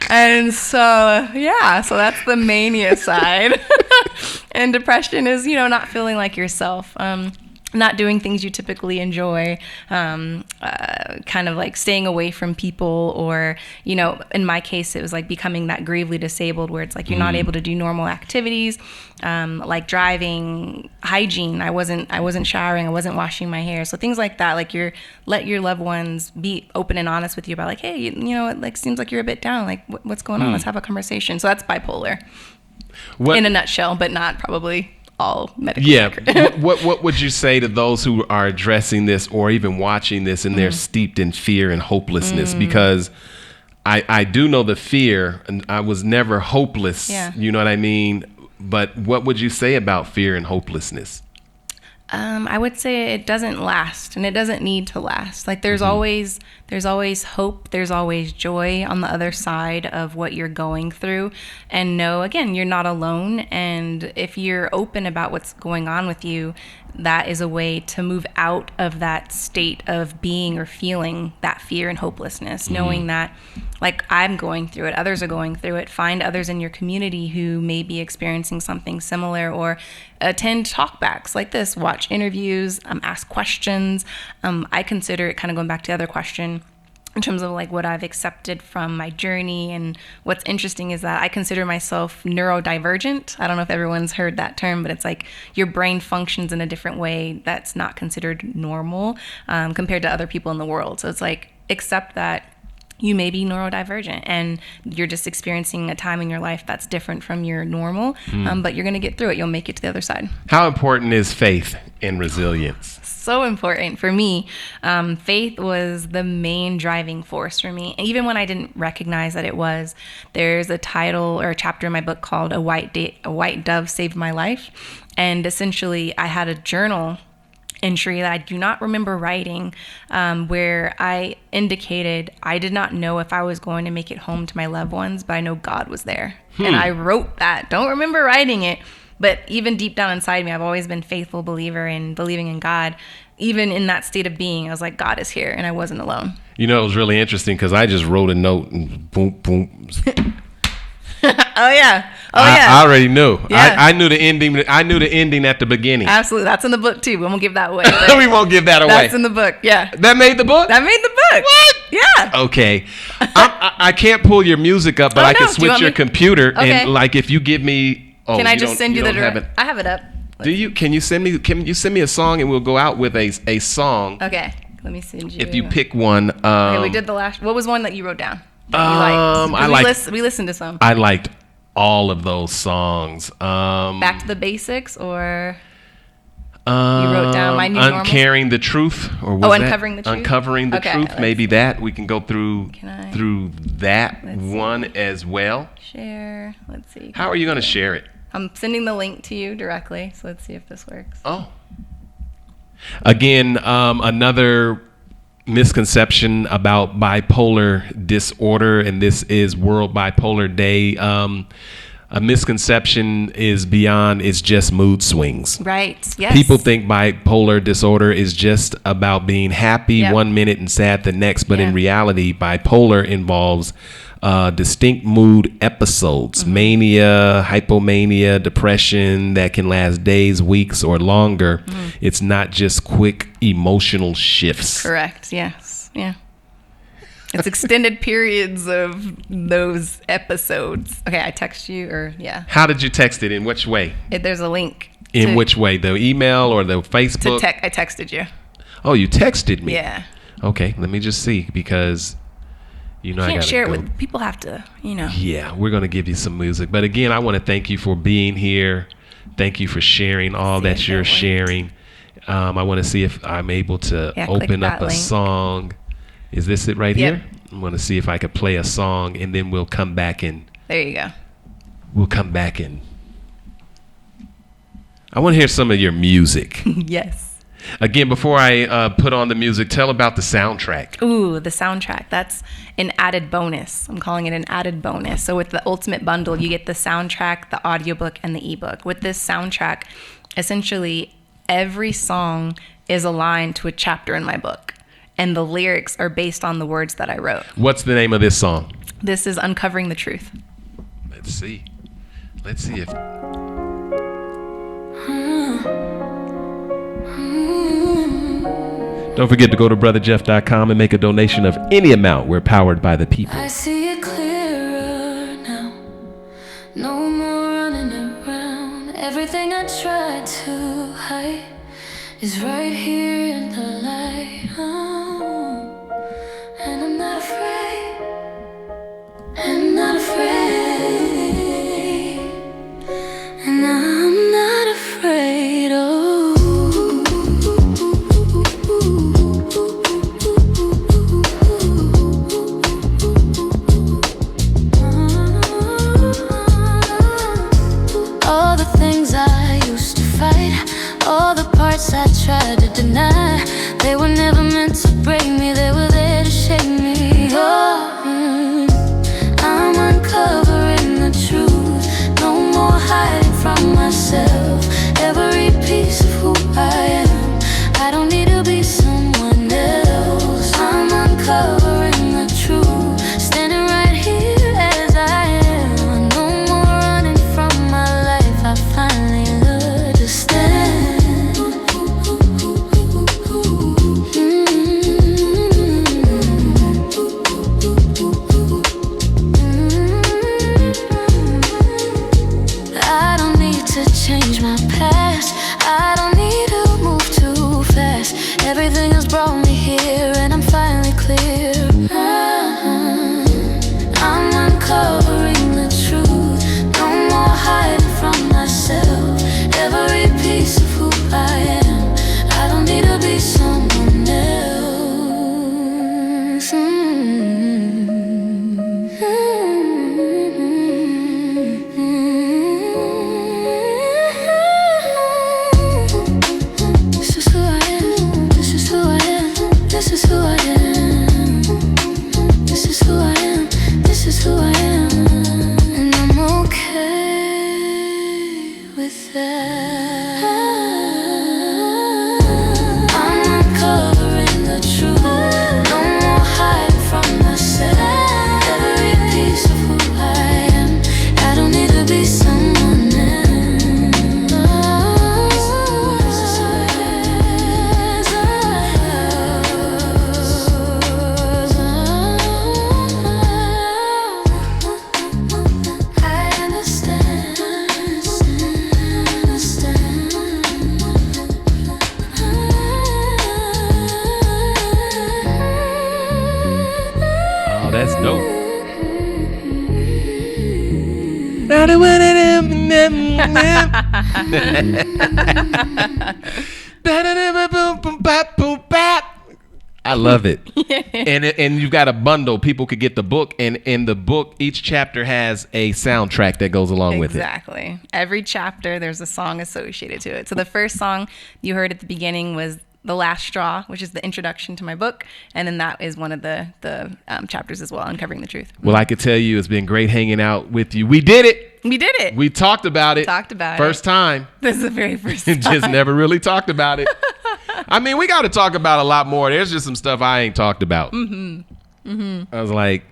And so, yeah, so that's the mania side. And depression is, not feeling like yourself. Not doing things you typically enjoy, kind of like staying away from people, or, in my case, it was like becoming that gravely disabled where it's like you're not able to do normal activities, like driving, hygiene. I wasn't showering, I wasn't washing my hair. So things like that, like let your loved ones be open and honest with you about like, hey, it like seems like you're a bit down. Like what's going on? Let's have a conversation. So that's bipolar in a nutshell, but not probably all medical. Yeah. What would you say to those who are addressing this or even watching this and they're steeped in fear and hopelessness? Because I do know the fear, and I was never hopeless. Yeah. You know what I mean? But what would you say about fear and hopelessness? I would say it doesn't last, and it doesn't need to last. Like there's always hope, there's always joy on the other side of what you're going through. And no, again, you're not alone. And if you're open about what's going on with you, that is a way to move out of that state of being or feeling that fear and hopelessness, knowing that like I'm going through it, others are going through it. Find others in your community who may be experiencing something similar, or attend talkbacks like this, watch interviews, ask questions. I consider it, kind of going back to the other question, in terms of like what I've accepted from my journey. And what's interesting is that I consider myself neurodivergent. I don't know if everyone's heard that term, but it's like your brain functions in a different way that's not considered normal compared to other people in the world. So it's like, accept that you may be neurodivergent and you're just experiencing a time in your life that's different from your normal, but you're going to get through it. You'll make it to the other side. How important is faith and resilience? So important for me. Faith was the main driving force for me. And even when I didn't recognize that it was, there's a title or a chapter in my book called A White Dove Saved My Life. And essentially I had a journal entry that I do not remember writing, where I indicated I did not know if I was going to make it home to my loved ones, but I know God was there. And I wrote that. Don't remember writing it, but even deep down inside me, I've always been a faithful believer in believing in God. Even in that state of being, I was like, God is here, and I wasn't alone. It was really interesting because I just wrote a note and boom, boom. Oh yeah. I already knew. Yeah. I knew the ending. I knew the ending at the beginning. Absolutely. That's in the book too. We won't give that away. We won't give that away. That's in the book. Yeah. That made the book? That made the book. What? Yeah. Okay. I can't pull your music up, but I can switch your computer. Okay. And like if you give me. Oh, can I just send you the direct? I have it up. Do you? Can you send me a song and we'll go out with a song? Okay. Let me send you. If you pick one. Okay, we did the last. What was one that you wrote down? We listened to some. I liked all of those songs. Back to the Basics, or you wrote down My New Normal? Uncaring the Truth, or was Uncovering the Truth? Uncovering the Truth. Maybe that. We can go through that one as well. Share. Let's see. How are you going to share it? I'm sending the link to you directly, so let's see if this works. Oh. Again, another misconception about bipolar disorder, and this is World Bipolar Day. A misconception is beyond, it's just mood swings. Right, yes. People think bipolar disorder is just about being happy one minute and sad the next, but in reality, bipolar involves distinct mood episodes, mania, hypomania, depression that can last days, weeks, or longer. It's not just quick emotional shifts. Correct. Yes. Yeah. It's extended periods of those episodes. Okay, I text you, or How did you text it? In which way? There's a link. In which way? The email or the Facebook? I texted you. Oh, you texted me? Yeah. Okay, let me just see, because I can't share it with people. Have to, Yeah, we're gonna give you some music, but again, I want to thank you for being here. Thank you for sharing all that you're sharing. I want to see if I'm able to open up a song. Is this it right here? I want to see if I could play a song, and then we'll come back and... There you go. We'll come back and... I want to hear some of your music. Yes. Again, before I put on the music, tell about the soundtrack. Ooh, the soundtrack. That's an added bonus. I'm calling it an added bonus. So with the Ultimate Bundle, you get the soundtrack, the audiobook, and the ebook. With this soundtrack, essentially every song is aligned to a chapter in my book. And the lyrics are based on the words that I wrote. What's the name of this song? This is Uncovering the Truth. Let's see. Let's see if... Don't forget to go to brotherjeff.com and make a donation of any amount. We're powered by the people. I see it clearer now. No more running around. Everything I tried to hide is right here in the light. Oh, and I'm not afraid. I'm not afraid. And I'm not afraid. Oh. All the things I used to fight, all the parts I tried to deny, they were never meant to break me, they were there to shape me. Oh, I'm uncovering the truth, no more hiding from myself. Every piece of who I am, I don't need to be someone else. I'm uncovering the truth, standing right here as I am. No more running from my life, I finally understand. I don't need to change my past, I don't need to move too fast. Everything has brought me here and I'm finally clear. I'm uncovering the truth, no more hiding from myself. Every piece of who I am, I don't need to be someone else. This is who I am, this is who I am, this is who I am. This is who I am, this is who I am. And I'm okay with that. I'm uncovering the truth, no more hiding from myself. Every piece of who I am, I don't need to be someone else. I understand. Oh, that's dope. I love it. And you've got a bundle. People could get the book, and in the book, each chapter has a soundtrack that goes along with it. Exactly. Every chapter, there's a song associated to it. So the first song you heard at the beginning was The Last Straw, which is the introduction to my book. And then that is one of the chapters as well, Uncovering the Truth. Well, I could tell you it's been great hanging out with you. We did it. We did it. We talked about it. First time. This is the very first time. Just never really talked about it. I mean, we got to talk about a lot more. There's just some stuff I ain't talked about. I was like,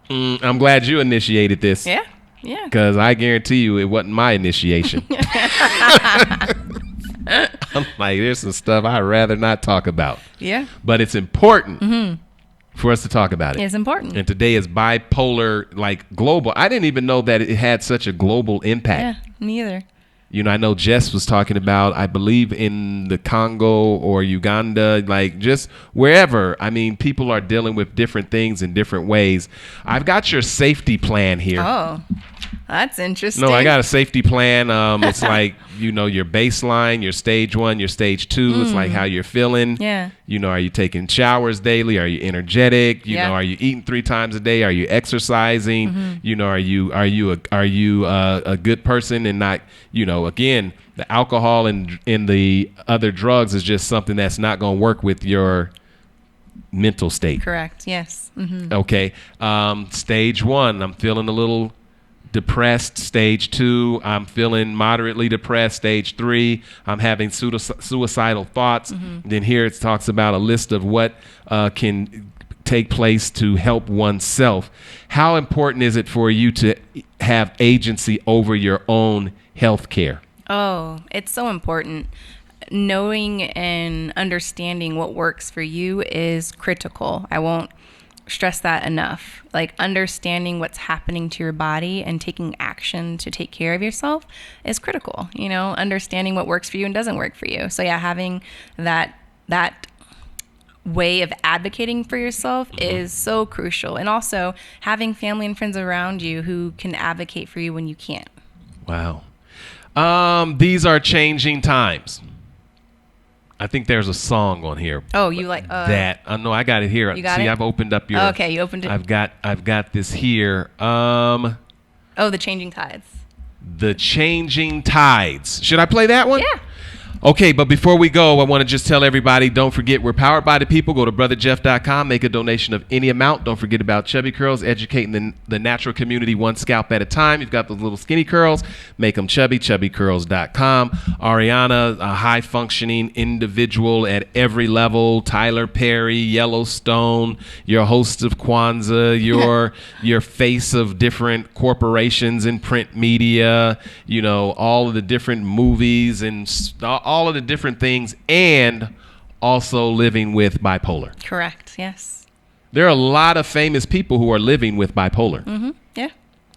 I'm glad you initiated this. Yeah. Yeah. Because I guarantee you it wasn't my initiation. I'm like, there's some stuff I'd rather not talk about. Yeah. But it's important for us to talk about it. It's important. And today is bipolar, like global. I didn't even know that it had such a global impact. Yeah, me either. You know, I know Jess was talking about, I believe in the Congo or Uganda, like just wherever. I mean, people are dealing with different things in different ways. I've got your safety plan here. Oh. That's interesting. No, I got a safety plan. It's like, your baseline, your stage 1, your stage 2. It's like how you're feeling. Yeah. Are you taking showers daily? Are you energetic? Yeah. Are you eating 3 times a day? Are you exercising? Are you a good person and not, again, the alcohol and the other drugs is just something that's not going to work with your mental state. Correct. Yes. Mm-hmm. Okay. Stage 1, I'm feeling a little depressed. Stage 2, I'm feeling moderately depressed. Stage 3, I'm having suicidal thoughts. Then here it talks about a list of what can take place to help oneself. How important is it for you to have agency over your own health care? Oh, it's so important. Knowing and understanding what works for you is critical. I won't stress that enough. Like, understanding what's happening to your body and taking action to take care of yourself is critical. Understanding what works for you and doesn't work for you. So yeah, having that way of advocating for yourself is so crucial. And also having family and friends around you who can advocate for you when you can't. Wow. These are changing times. I think there's a song on here. Oh, you like that? No, I got it here. You got See, it? I've opened up your. Okay, you opened it. I've got this here. The Changing Tides. The Changing Tides. Should I play that one? Yeah. Okay, but before we go, I want to just tell everybody, don't forget, we're powered by the people. Go to brotherjeff.com, make a donation of any amount. Don't forget about Chubby Curls, educating the natural community one scalp at a time. You've got those little skinny curls, make them chubby, chubbycurls.com. Ariana, a high-functioning individual at every level. Tyler Perry, Yellowstone, your host of Kwanzaa, your face of different corporations and print media, all of the different movies and all of the different things, and also living with bipolar. Correct. Yes. There are a lot of famous people who are living with bipolar. Mm-hmm. Yeah.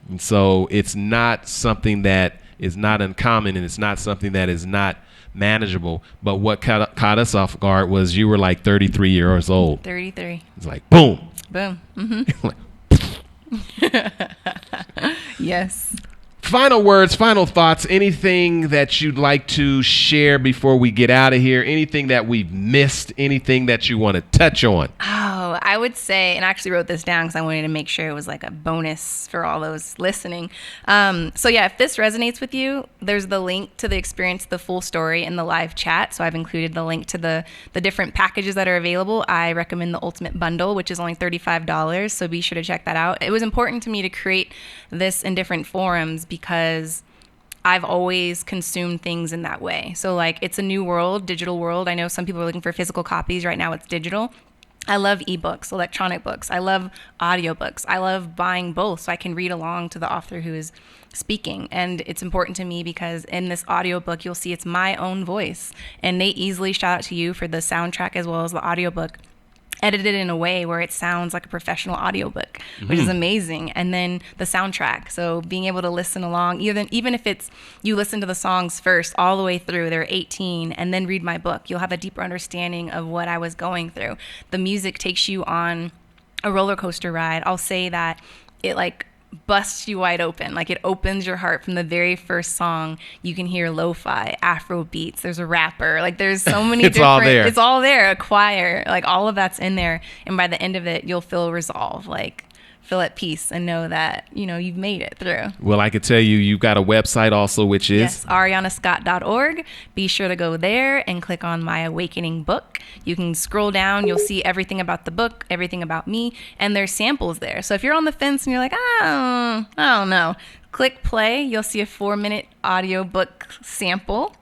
And so it's not something that is not uncommon, and it's not something that is not manageable. But what caught us off guard was you were like 33 years old. 33. It's like, boom. Boom. Mm-hmm. Yes. Final words, final thoughts, anything that you'd like to share before we get out of here, anything that we've missed, anything that you want to touch on? Oh, I would say, and I actually wrote this down because I wanted to make sure it was like a bonus for all those listening. So yeah, if this resonates with you, there's the link to the experience, the full story, and the live chat. So I've included the link to the different packages that are available. I recommend the Ultimate Bundle, which is only $35. So be sure to check that out. It was important to me to create this in different forums because I've always consumed things in that way. So like, it's a new world, digital world. I know some people are looking for physical copies. Right now it's digital. I love ebooks, electronic books. I love audiobooks. I love buying both so I can read along to the author who is speaking. And it's important to me because in this audiobook, you'll see it's my own voice. And they easily shout out to you for the soundtrack as well as the audiobook, edited in a way where it sounds like a professional audiobook, which is amazing. And then the soundtrack. So being able to listen along, even if it's you listen to the songs first all the way through, they're 18, and then read my book, you'll have a deeper understanding of what I was going through. The music takes you on a roller coaster ride. I'll say that it like busts you wide open. Like, it opens your heart from the very first song. You can hear lo-fi, Afro beats. There's a rapper. Like, there's so many it's all there. It's all there. A choir. Like, all of that's in there. And by the end of it, you'll feel resolve. Like, feel at peace and know that, you've made it through. Well, I could tell you've got a website also, which is? Yes, arianascott.org. Be sure to go there and click on My Awakening book. You can scroll down. You'll see everything about the book, everything about me, and there's samples there. So if you're on the fence and you're like, I don't know, click play. You'll see a 4-minute audiobook sample.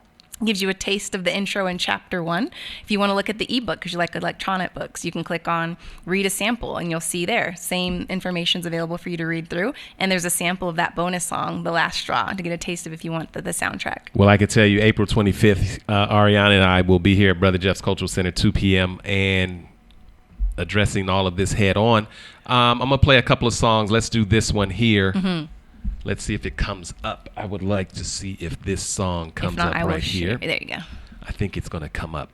Gives you a taste of the intro in chapter 1. If you want to look at the ebook because you like electronic books, you can click on read a sample and you'll see there. Same information's available for you to read through. And there's a sample of that bonus song, The Last Straw, to get a taste of if you want the soundtrack. Well, I can tell you April 25th, Ariana and I will be here at Brother Jeff's Cultural Center, 2 p.m. and addressing all of this head on. I'm going to play a couple of songs. Let's do this one here. Mm-hmm. Let's see if it comes up. I would like to see if this song comes up right here. There you go. I think it's going to come up.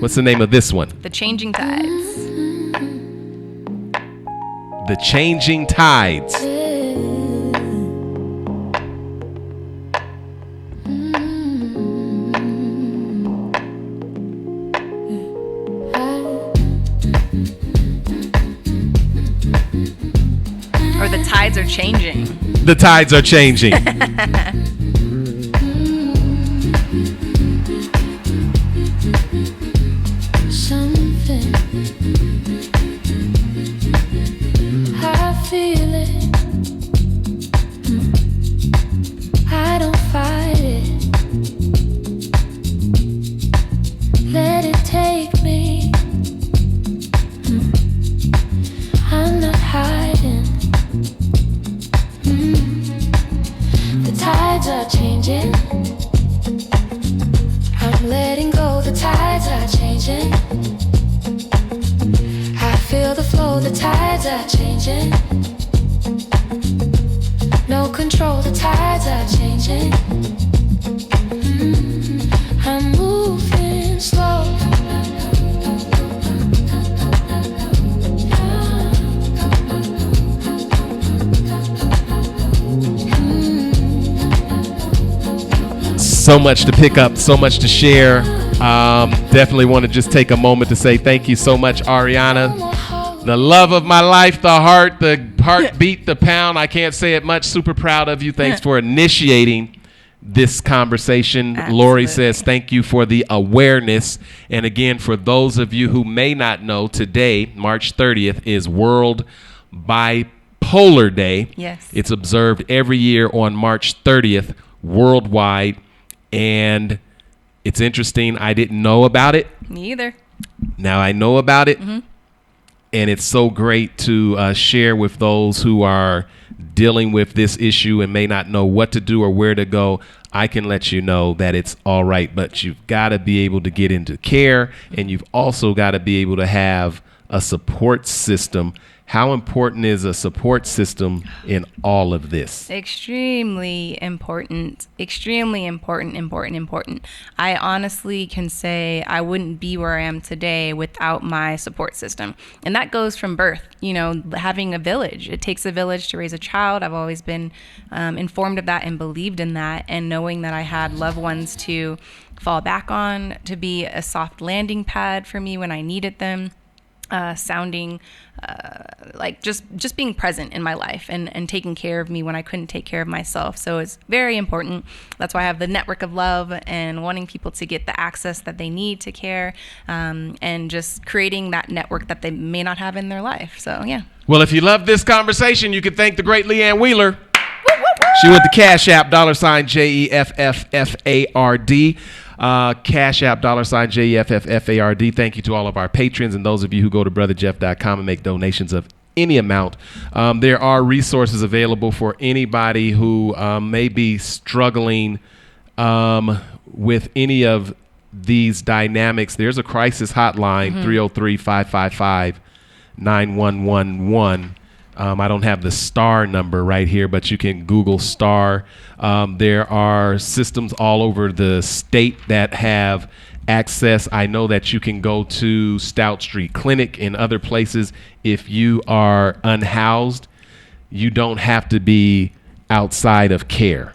What's the name of this one? The Changing Tides. The Changing Tides. Or the tides are changing. The tides are changing. Something, I feel it. I don't fight it. Let it take me. I'm not hiding. The tides are changing. I'm letting go, the tides are changing. I feel the flow, the tides are changing. No control, the tides are changing. I'm moving slow. So much to pick up, so much to share. Definitely want to just take a moment to say thank you so much, Ariana. The love of my life, the heartbeat, the pound. I can't say it much. Super proud of you. Thanks for initiating this conversation. Absolutely. Lori says thank you for the awareness. And again, for those of you who may not know, today, March 30th, is World Bipolar Day. Yes. It's observed every year on March 30th worldwide. And it's interesting. I didn't know about it. Me either. Now I know about it. And it's so great to share with those who are dealing with this issue and may not know what to do or where to go. I can let you know that it's all right, but you've got to be able to get into care, and you've also got to be able to have a support system. How important is a support system in all of this? Extremely important. Extremely important. I honestly can say I wouldn't be where I am today without my support system. And that goes from birth, having a village. It takes a village to raise a child. I've always been informed of that and believed in that. And knowing that I had loved ones to fall back on, to be a soft landing pad for me when I needed them. Sounding like just being present in my life and taking care of me when I couldn't take care of myself. So it's very important. That's why I have the network of love and wanting people to get the access that they need to care, and just creating that network that they may not have in their life. So, yeah. Well, if you love this conversation, you can thank the great Leanne Wheeler. She went to Cash App, $JEFFFARD. Cash App, $JEFFFARD. Thank you to all of our patrons and those of you who go to brotherjeff.com and make donations of any amount. There are resources available for anybody who may be struggling with any of these dynamics. There's a crisis hotline, 303-555-9111. I don't have the STAR number right here, but you can Google STAR. There are systems all over the state that have access. I know that you can go to Stout Street Clinic and other places. If you are unhoused, you don't have to be outside of care.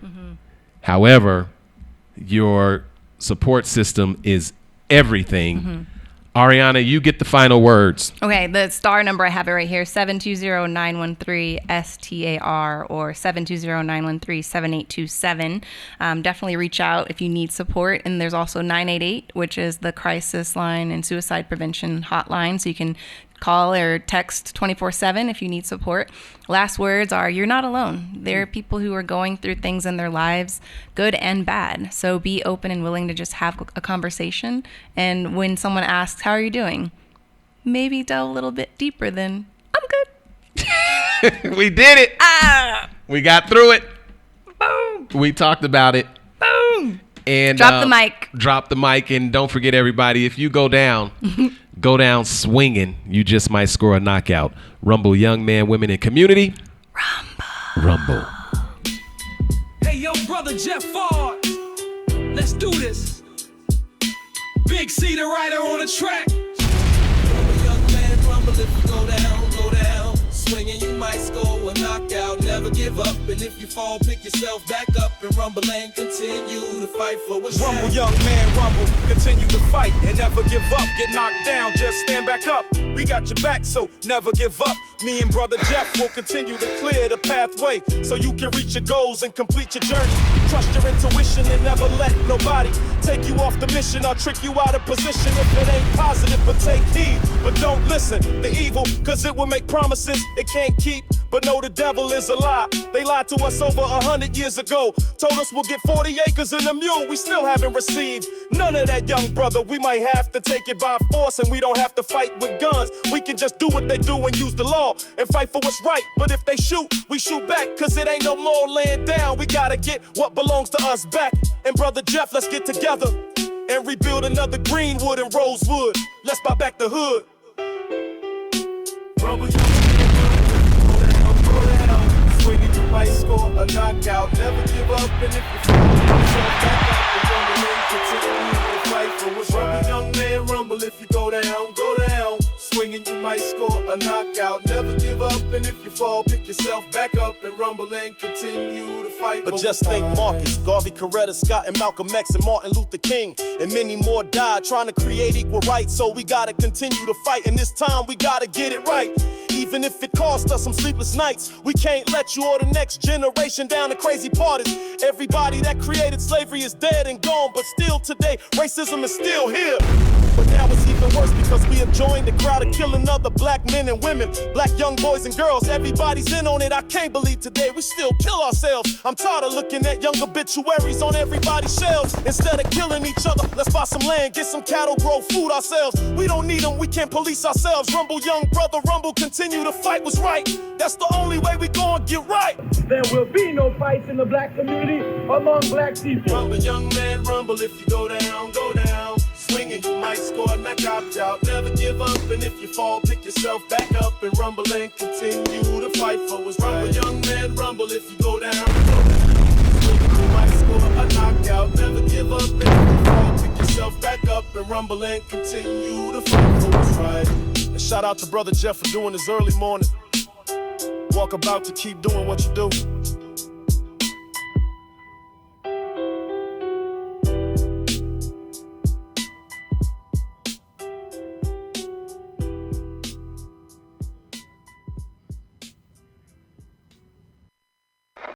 However, your support system is everything. Ariana, you get the final words. Okay, the STAR number, I have it right here, 720-913-STAR or 720-913-7827. Definitely reach out if you need support. And there's also 988, which is the crisis line and suicide prevention hotline. So you can call or text 24/7 if you need support. Last words are, you're not alone. There are people who are going through things in their lives, good and bad. So be open and willing to just have a conversation. And when someone asks, how are you doing? Maybe delve a little bit deeper than, I'm good. We did it. We got through it. Boom. We talked about it. Boom. And Drop the mic. Drop the mic. And don't forget, everybody, if you go down, go down swinging, you just might score a knockout. Rumble, young man, women, and community. Rumble. Hey, yo, brother Jeff Ford. Let's do this. Big C, the writer on the track. Young man, rumble if you go down, go down. Swinging, you might score a knockout. Never give up, and if you fall, pick yourself back up and rumble and continue to fight for what's right. Rumble, young man, rumble. Continue to fight and never give up. Get knocked down, just stand back up. We got your back, so never give up. Me and brother Jeff will continue to clear the pathway so you can reach your goals and complete your journey. Trust your intuition and never let nobody take you off the mission or trick you out of position if it ain't positive. But take heed, but don't listen to evil, cause it will make promises it can't keep. But no, the devil is a lie. They lied to us over 100 years ago. Told us we'll get 40 acres and a mule. We still haven't received none of that, young brother. We might have to take it by force, and we don't have to fight with guns. We can just do what they do and use the law and fight for what's right. But if they shoot, we shoot back, cause it ain't no more laying down. We gotta get what belongs to us back. And brother Jeff, let's get together and rebuild another Greenwood and Rosewood. Let's buy back the hood. Rumble, swinging, you might score a knockout. Never give up, and if you fall, yourself back up and rumble and continue to fight for what's right. Young man, rumble if you go down, go down. Swinging, you might score a knockout. Never give up, and if you fall, pick yourself back up and rumble and continue to fight. But just think Marcus, Garvey, Coretta, Scott, and Malcolm X, and Martin Luther King, and many more died trying to create equal rights. So we gotta continue to fight, and this time we gotta get it right. Even if it cost us some sleepless nights, we can't let you or the next generation down. The crazy part is everybody that created slavery is dead and gone, but still today racism is still here. But now it's even worse because we have joined the crowd of killing other black men and women, black young boys and girls. Everybody's in on it. I can't believe today we still kill ourselves. I'm tired of looking at young obituaries on everybody's shelves. Instead of killing each other, let's buy some land, get some cattle, grow food ourselves. We don't need them, we can't police ourselves. Rumble, young brother, rumble, continue to fight what's right. That's the only way we gon' get right. There will be no fights in the black community among black people. Rumble, young man, rumble if you go down, go down. Swinging, you might score a knockout out. Never give up, and if you fall, pick yourself back up and rumble and continue to fight for what's right. Rumble, young man, rumble if you go down, go down. Swinging, you might score a knockout. Never give up, and if you fall, pick yourself back up and rumble and continue to fight for what's right. And shout out to brother Jeff for doing this early morning. Walk about to keep doing what you do.